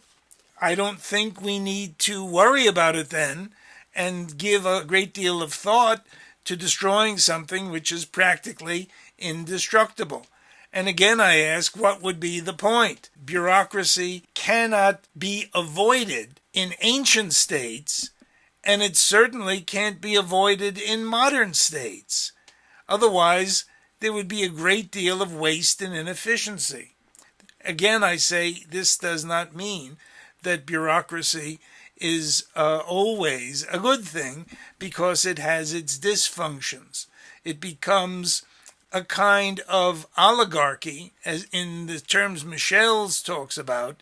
I don't think we need to worry about it then and give a great deal of thought to destroying something which is practically indestructible. And again, I ask, what would be the point? Bureaucracy cannot be avoided in ancient states, and it certainly can't be avoided in modern states. Otherwise, there would be a great deal of waste and inefficiency. Again, I say this does not mean that bureaucracy is always a good thing, because it has its dysfunctions. It becomes a kind of oligarchy, as in the terms Michels talks about,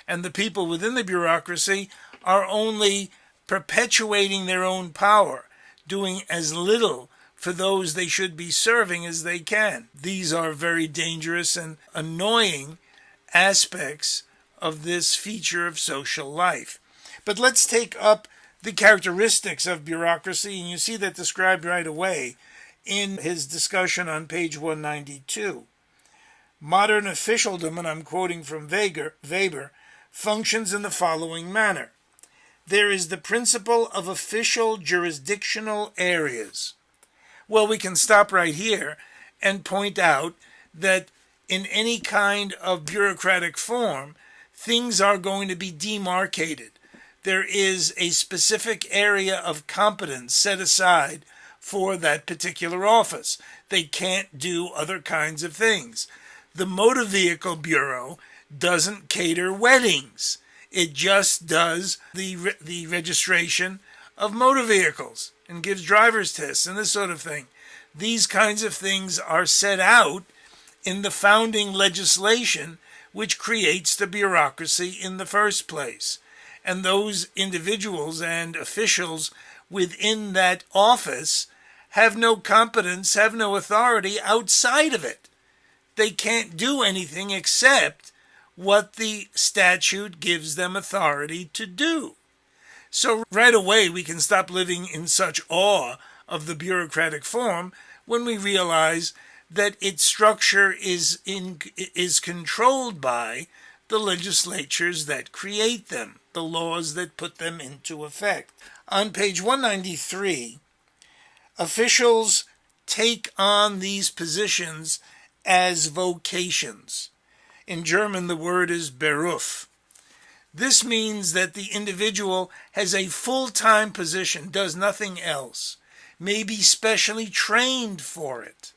and the people within the bureaucracy are only perpetuating their own power, doing as little for those they should be serving as they can. These are very dangerous and annoying aspects of this feature of social life. But let's take up the characteristics of bureaucracy, and you see that described right away in his discussion on page 192. Modern officialdom, and I'm quoting from Weber, functions in the following manner. there is the principle of official jurisdictional areas. Well, we can stop right here and point out that in any kind of bureaucratic form, things are going to be demarcated. There is a specific area of competence set aside for that particular office. They can't do other kinds of things. The Motor Vehicle Bureau doesn't cater weddings. It just does the registration of motor vehicles and gives driver's tests and this sort of thing. These kinds of things are set out in the founding legislation which creates the bureaucracy in the first place. And those individuals and officials within that office have no competence, have no authority outside of it. They can't do anything except what the statute gives them authority to do. So right away we can stop living in such awe of the bureaucratic form when we realize that its structure is controlled by the legislatures that create them, the laws that put them into effect. On page 193, officials take on these positions as vocations. In German, the word is Beruf. This means that the individual has a full-time position, does nothing else, may be specially trained for it,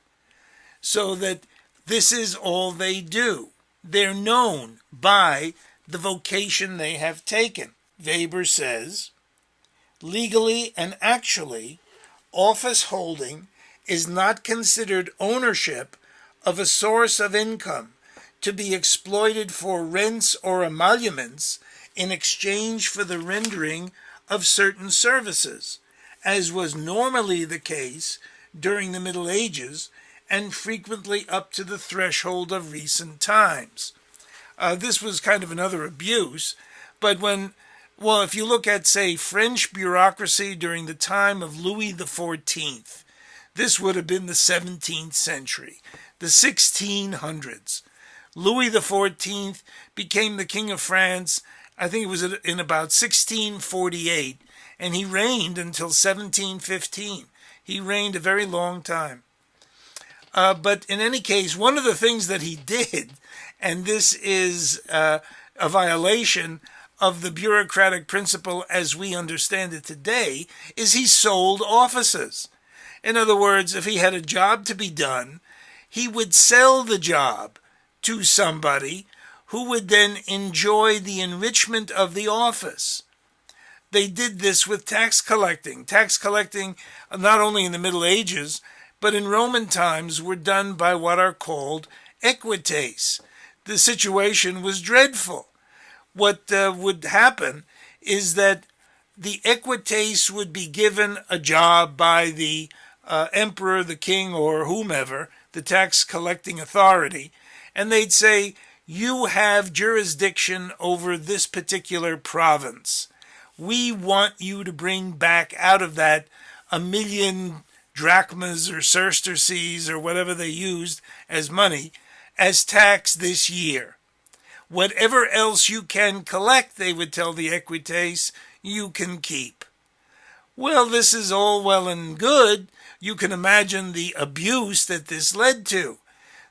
so that this is all they do. They're known by the vocation they have taken. Weber says, legally and actually, office holding is not considered ownership of a source of income to be exploited for rents or emoluments in exchange for the rendering of certain services, as was normally the case during the Middle Ages and frequently up to the threshold of recent times. This was kind of another abuse, but if you look at, say, French bureaucracy during the time of Louis XIV, this would have been the 17th century, the 1600s. Louis XIV became the King of France, I think it was in about 1648, and he reigned until 1715. He reigned a very long time. But in any case, one of the things that he did, and this is a violation of the bureaucratic principle as we understand it today, is he sold offices. In other words, if he had a job to be done, he would sell the job to somebody who would then enjoy the enrichment of the office. They did this with tax collecting. Tax collecting, not only in the Middle Ages, but in Roman times, were done by what are called equites. The situation was dreadful. What would happen is that the equites would be given a job by the emperor, the king, or whomever, the tax collecting authority, and they'd say, you have jurisdiction over this particular province. We want you to bring back out of that 1,000,000 drachmas or sesterces or whatever they used as money as tax this year. Whatever else you can collect, they would tell the equites, you can keep. Well, this is all well and good. You can imagine the abuse that this led to.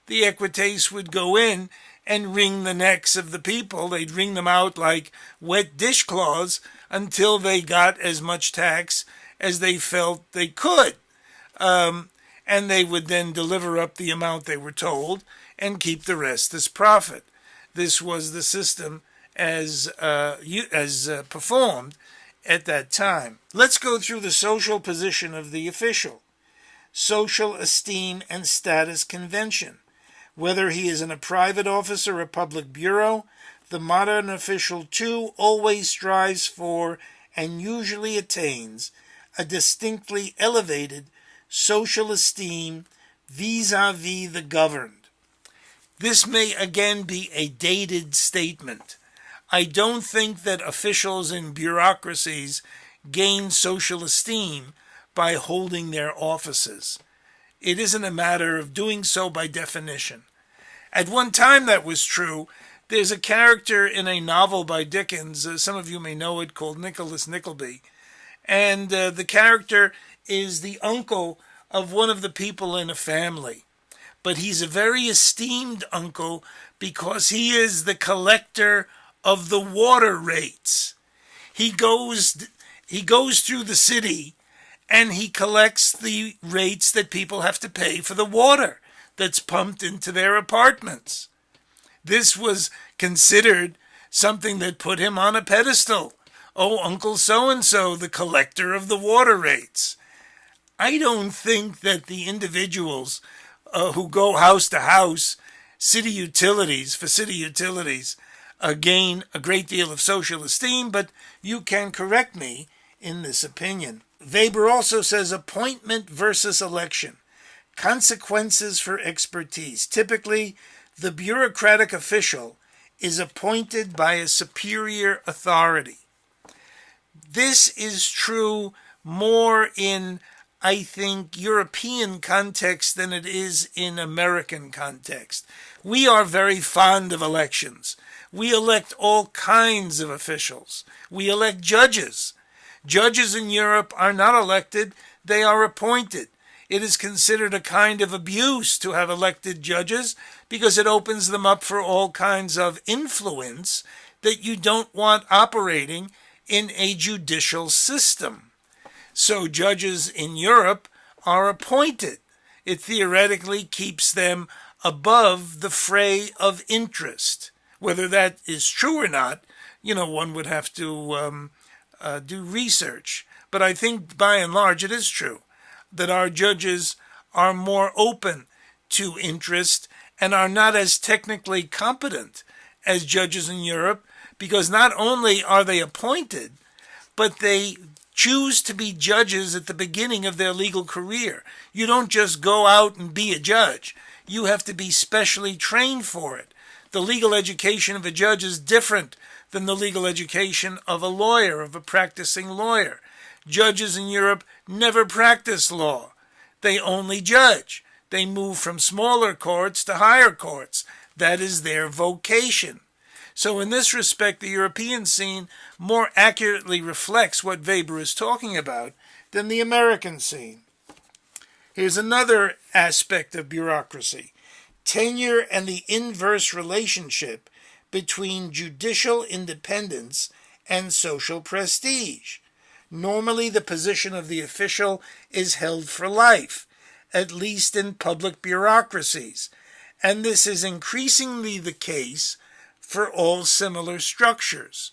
The equites would go in and wring the necks of the people. They'd wring them out like wet dishcloths until they got as much tax as they felt they could. And they would then deliver up the amount they were told and keep the rest as profit. This was the system as performed at that time. Let's go through the social position of the official. Social esteem and status convention. Whether he is in a private office or a public bureau, the modern official too always strives for and usually attains a distinctly elevated social esteem vis-a-vis the governed. This may again be a dated statement. I don't think that officials in bureaucracies gain social esteem by holding their offices. It isn't a matter of doing so by definition. At one time that was true, There's a character in a novel by Dickens, some of you may know it, called Nicholas Nickleby. And the character is the uncle of one of the people in a family. But he's a very esteemed uncle because he is the collector of the water rates. He goes through the city and he collects the rates that people have to pay for the water that's pumped into their apartments. This was considered something that put him on a pedestal. Oh, Uncle so-and-so, the collector of the water rates. I don't think that the individuals who go house to house, for city utilities, gain a great deal of social esteem, but you can correct me in this opinion. Weber also says appointment versus election. Consequences for expertise. Typically, the bureaucratic official is appointed by a superior authority. This is true more in, I think, European context than it is in American context. We are very fond of elections. We elect all kinds of officials. We elect judges. Judges in Europe are not elected, they are appointed. It is considered a kind of abuse to have elected judges because it opens them up for all kinds of influence that you don't want operating in a judicial system. So judges in Europe are appointed. It theoretically keeps them above the fray of interest. Whether that is true or not, one would have to do research. But I think by and large it is true that our judges are more open to interest and are not as technically competent as judges in Europe, because not only are they appointed, but they choose to be judges at the beginning of their legal career. You don't just go out and be a judge. You have to be specially trained for it. The legal education of a judge is different than the legal education of a lawyer, of a practicing lawyer. Judges in Europe never practice law. They only judge. They move from smaller courts to higher courts. That is their vocation. So in this respect, the European scene more accurately reflects what Weber is talking about than the American scene. Here's another aspect of bureaucracy: tenure and the inverse relationship between judicial independence and social prestige. Normally, the position of the official is held for life, at least in public bureaucracies, and this is increasingly the case for all similar structures.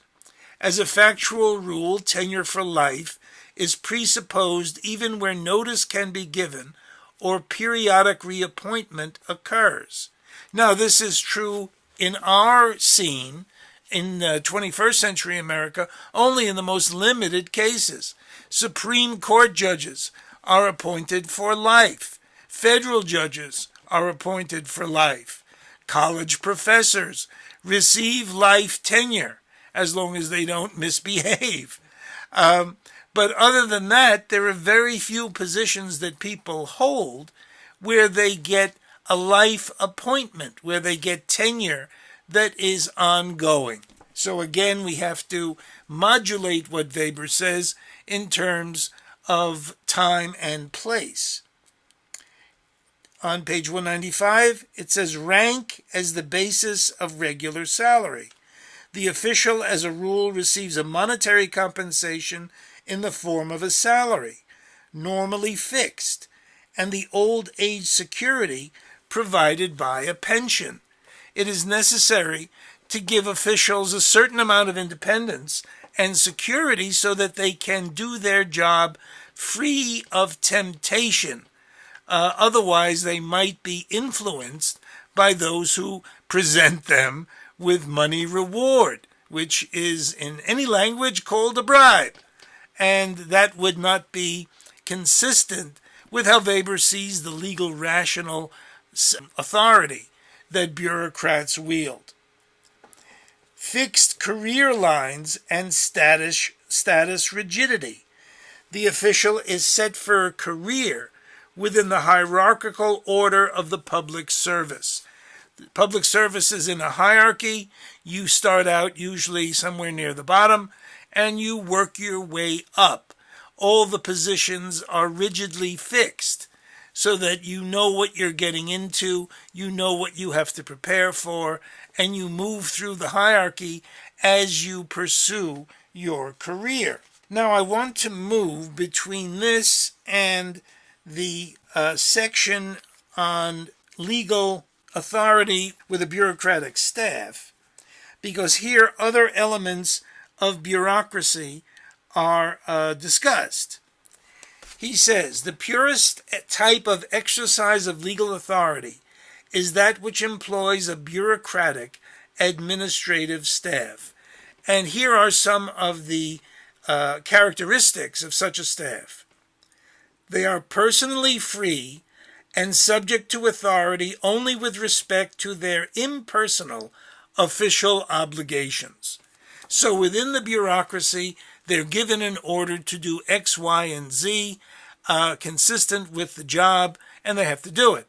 As a factual rule, tenure for life is presupposed even where notice can be given or periodic reappointment occurs. Now, this is true in our scene in 21st century America only in the most limited cases. Supreme Court judges are appointed for life. Federal judges are appointed for life. College professors receive life tenure as long as they don't misbehave. But other than that, there are very few positions that people hold where they get a life appointment, where they get tenure that is ongoing. So again, we have to modulate what Weber says in terms of time and place. On page 195, it says rank as the basis of regular salary. The official, as a rule, receives a monetary compensation in the form of a salary, normally fixed, and the old age security provided by a pension. It is necessary to give officials a certain amount of independence and security so that they can do their job free of temptation. Otherwise, they might be influenced by those who present them with money reward, which is in any language called a bribe. And that would not be consistent with how Weber sees the legal rational authority that bureaucrats wield. Fixed career lines and status rigidity. The official is set for a career within the hierarchical order of the public service. Public service is in a hierarchy. You start out usually somewhere near the bottom, and you work your way up. All the positions are rigidly fixed so that you know what you're getting into, you know what you have to prepare for, and you move through the hierarchy as you pursue your career. Now, I want to move between this and the section on legal authority with a bureaucratic staff, because here other elements of bureaucracy are discussed. He says, the purest type of exercise of legal authority is that which employs a bureaucratic administrative staff. And here are some of the characteristics of such a staff. They are personally free and subject to authority only with respect to their impersonal official obligations. So within the bureaucracy, they're given an order to do X, Y, and Z, consistent with the job, and they have to do it.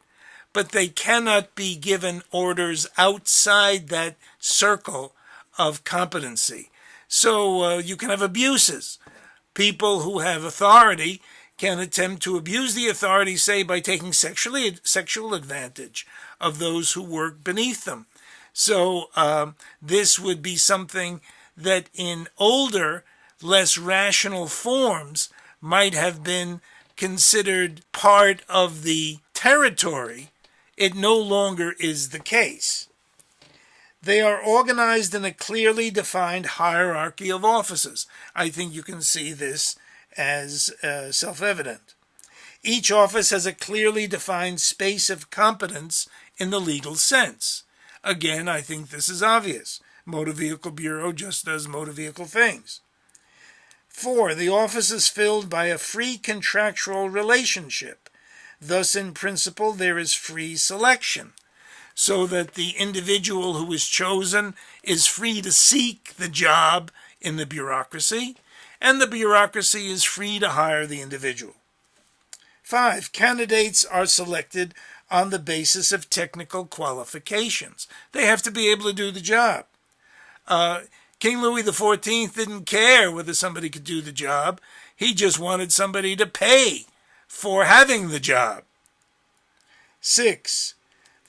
But they cannot be given orders outside that circle of competency. So you can have abuses. People who have authority can attempt to abuse the authority, say, by taking sexual advantage of those who work beneath them. So this would be something that in older, less rational forms might have been considered part of the territory. It no longer is the case. They are organized in a clearly defined hierarchy of offices. I think you can see this as self-evident. Each office has a clearly defined space of competence in the legal sense. Again, I think this is obvious. Motor Vehicle Bureau just does motor vehicle things. 4. The office is filled by a free contractual relationship. Thus, in principle, there is free selection, so that the individual who is chosen is free to seek the job in the bureaucracy, and the bureaucracy is free to hire the individual. 5. Candidates are selected on the basis of technical qualifications. They have to be able to do the job. King Louis XIV didn't care whether somebody could do the job. He just wanted somebody to pay for having the job. 6.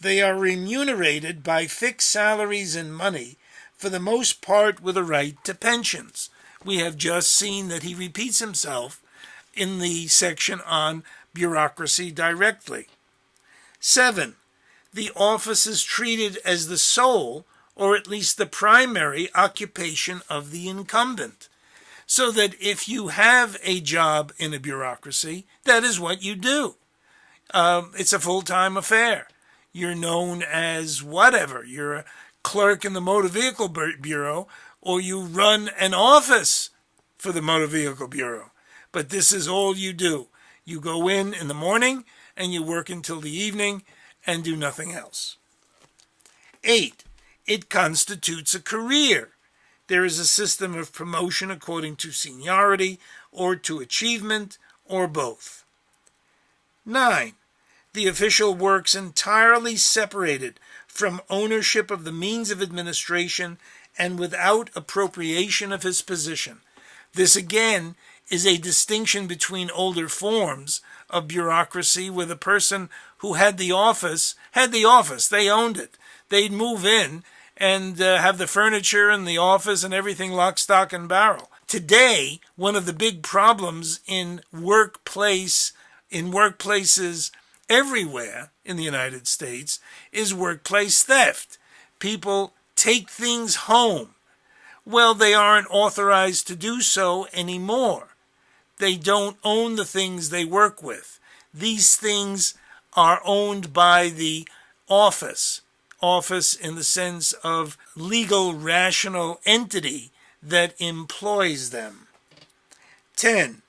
They are remunerated by fixed salaries and money, for the most part with a right to pensions. We have just seen that he repeats himself in the section on bureaucracy directly. 7. The office is treated as the sole, or at least the primary, occupation of the incumbent, so that if you have a job in a bureaucracy, that is what you do. It's a full-time affair. You're known as whatever. You're a clerk in the Motor Vehicle Bureau, or you run an office for the Motor Vehicle Bureau. But this is all you do. You go in the morning, and you work until the evening, and do nothing else. 8. It constitutes a career. There is a system of promotion according to seniority, or to achievement, or both. 9. The official works entirely separated from ownership of the means of administration and without appropriation of his position. This again is a distinction between older forms of bureaucracy, where the person who had the office, they owned it. They'd move in and have the furniture and the office and everything lock, stock, and barrel. Today, one of the big problems in workplaces everywhere in the United States is workplace theft. People take things home. Well, they aren't authorized to do so anymore. They don't own the things they work with. These things are owned by the office in the sense of legal, rational entity that employs them. 10.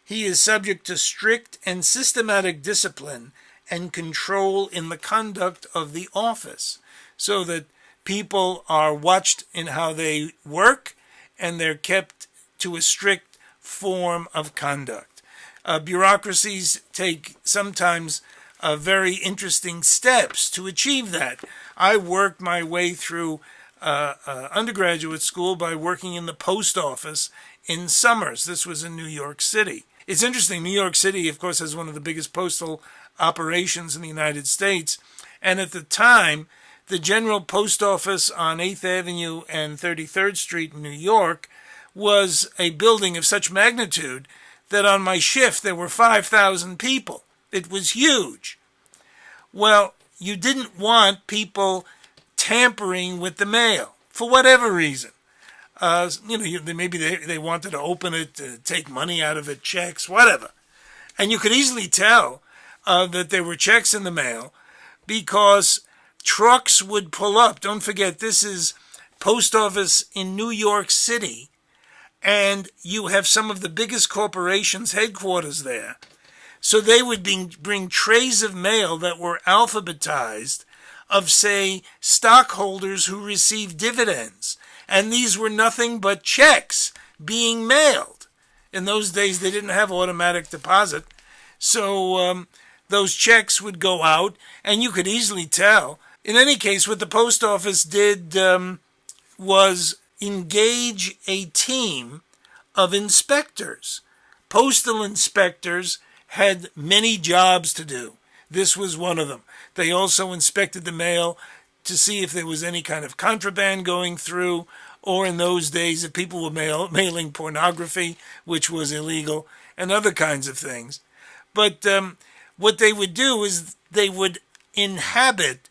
He is subject to strict and systematic discipline and control in the conduct of the office, so that people are watched in how they work, and they're kept to a strict form of conduct. Bureaucracies take sometimes very interesting steps to achieve that. I worked my way through undergraduate school by working in the post office in Summers. This was in New York City. It's interesting, New York City, of course, has one of the biggest postal operations in the United States. And at the time, the General Post Office on 8th Avenue and 33rd Street in New York was a building of such magnitude that on my shift there were 5,000 people. It was huge. Well, you didn't want people tampering with the mail for whatever reason. Maybe they wanted to open it, to take money out of it, checks, whatever. And you could easily tell that there were checks in the mail because trucks would pull up. Don't forget, this is post office in New York City, and you have some of the biggest corporations' headquarters there. So they would bring trays of mail that were alphabetized of, say, stockholders who received dividends. And these were nothing but checks being mailed. In those days, they didn't have automatic deposit. So those checks would go out, and you could easily tell. In any case, what the post office did was engage a team of inspectors. Postal inspectors had many jobs to do. This was one of them. They also inspected the mail to see if there was any kind of contraband going through, or in those days if people were mailing pornography, which was illegal, and other kinds of things. But what they would do is they would inhabit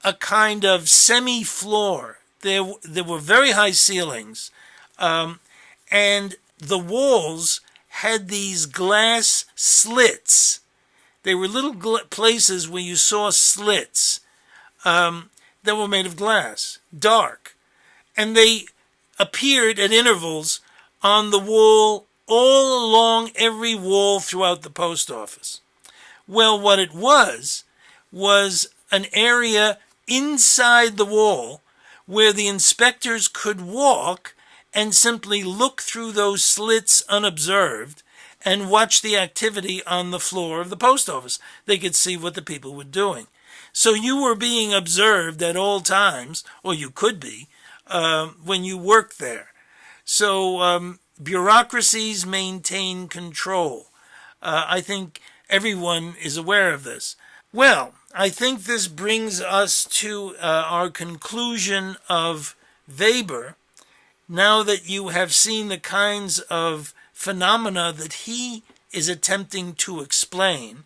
a kind of semi-floor. There were very high ceilings, and the walls had these glass slits. They were little places where you saw slits that were made of glass, dark. And they appeared at intervals on the wall, all along every wall throughout the post office. Well, what it was an area inside the wall where the inspectors could walk and simply look through those slits unobserved and watch the activity on the floor of the post office. They could see what the people were doing. So you were being observed at all times, or you could be, when you worked there. So bureaucracies maintain control. I think everyone is aware of this. Well, I think this brings us to our conclusion of Weber. Now that you have seen the kinds of phenomena that he is attempting to explain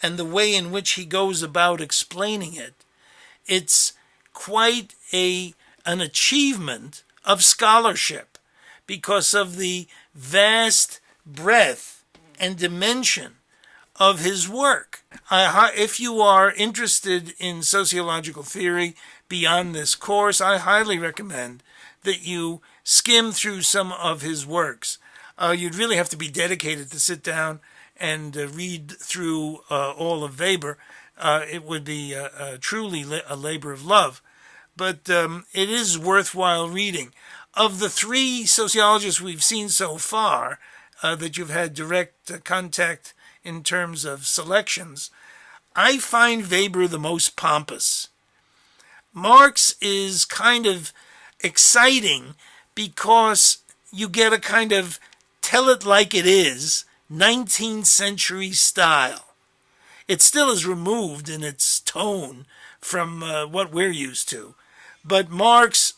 and the way in which he goes about explaining it, it's quite an achievement of scholarship because of the vast breadth and dimension of his work. If you are interested in sociological theory beyond this course, I highly recommend that you skim through some of his works. You'd really have to be dedicated to sit down and read through all of Weber. It would be truly a labor of love. But it is worthwhile reading. Of the three sociologists we've seen so far that you've had direct contact in terms of selections, I find Weber the most pompous. Marx is kind of exciting because you get a kind of tell it like it is 19th century style. It still is removed in its tone from what we're used to, but Marx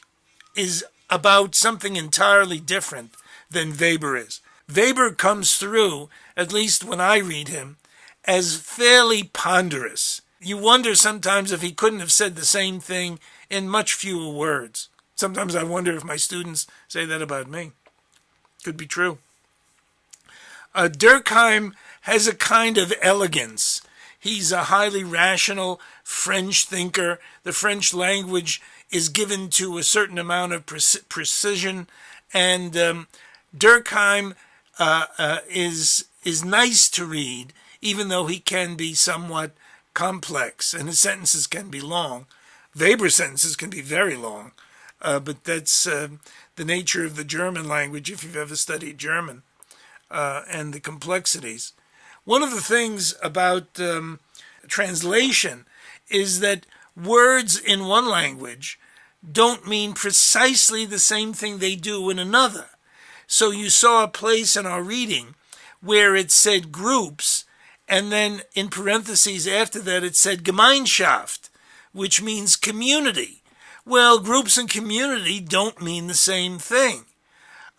is about something entirely different than Weber is. Weber comes through, at least when I read him, as fairly ponderous. You wonder sometimes if he couldn't have said the same thing in much fewer words. Sometimes I wonder if my students say that about me. Could be true. Durkheim has a kind of elegance. He's a highly rational French thinker. The French language is given to a certain amount of precision, and Durkheim is nice to read, even though he can be somewhat complex, and his sentences can be long. Weber's sentences can be very long, but that's the nature of the German language, if you've ever studied German, and the complexities. One of the things about translation is that words in one language don't mean precisely the same thing they do in another. So you saw a place in our reading where it said groups, and then in parentheses after that it said Gemeinschaft, which means community. Well, groups and community don't mean the same thing.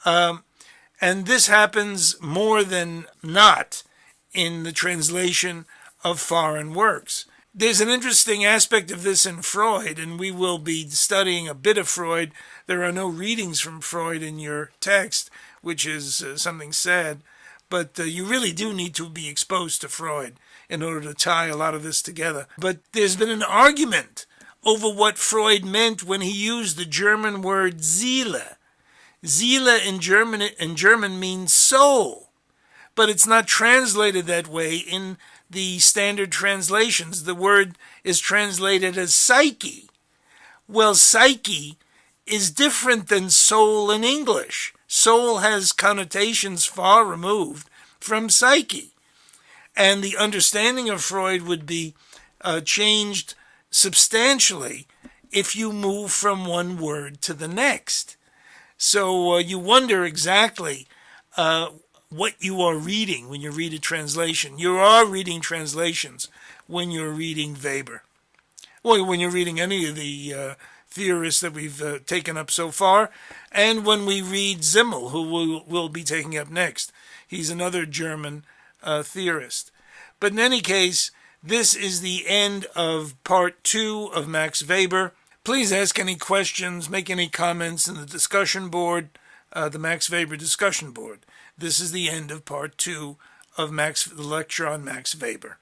And this happens more than not in the translation of foreign works. There's an interesting aspect of this in Freud, and we will be studying a bit of Freud. There are no readings from Freud in your text, which is something sad, but you really do need to be exposed to Freud in order to tie a lot of this together. But there's been an argument over what Freud meant when he used the German word Seele. Seele in German means soul, but it's not translated that way in the standard translations. The word is translated as psyche. Well, psyche is different than soul in English. Soul has connotations far removed from psyche. And the understanding of Freud would be changed substantially if you move from one word to the next. So you wonder exactly what you are reading when you read a translation. You are reading translations when you're reading Weber, or when you're reading any of the theorists that we've taken up so far, and when we read Simmel, who we'll be taking up next. He's another German theorist. But in any case, this is the end of part 2 of Max Weber. Please ask any questions, make any comments in the discussion board, the Max Weber discussion board. This is the end of part 2 of the lecture on Max Weber.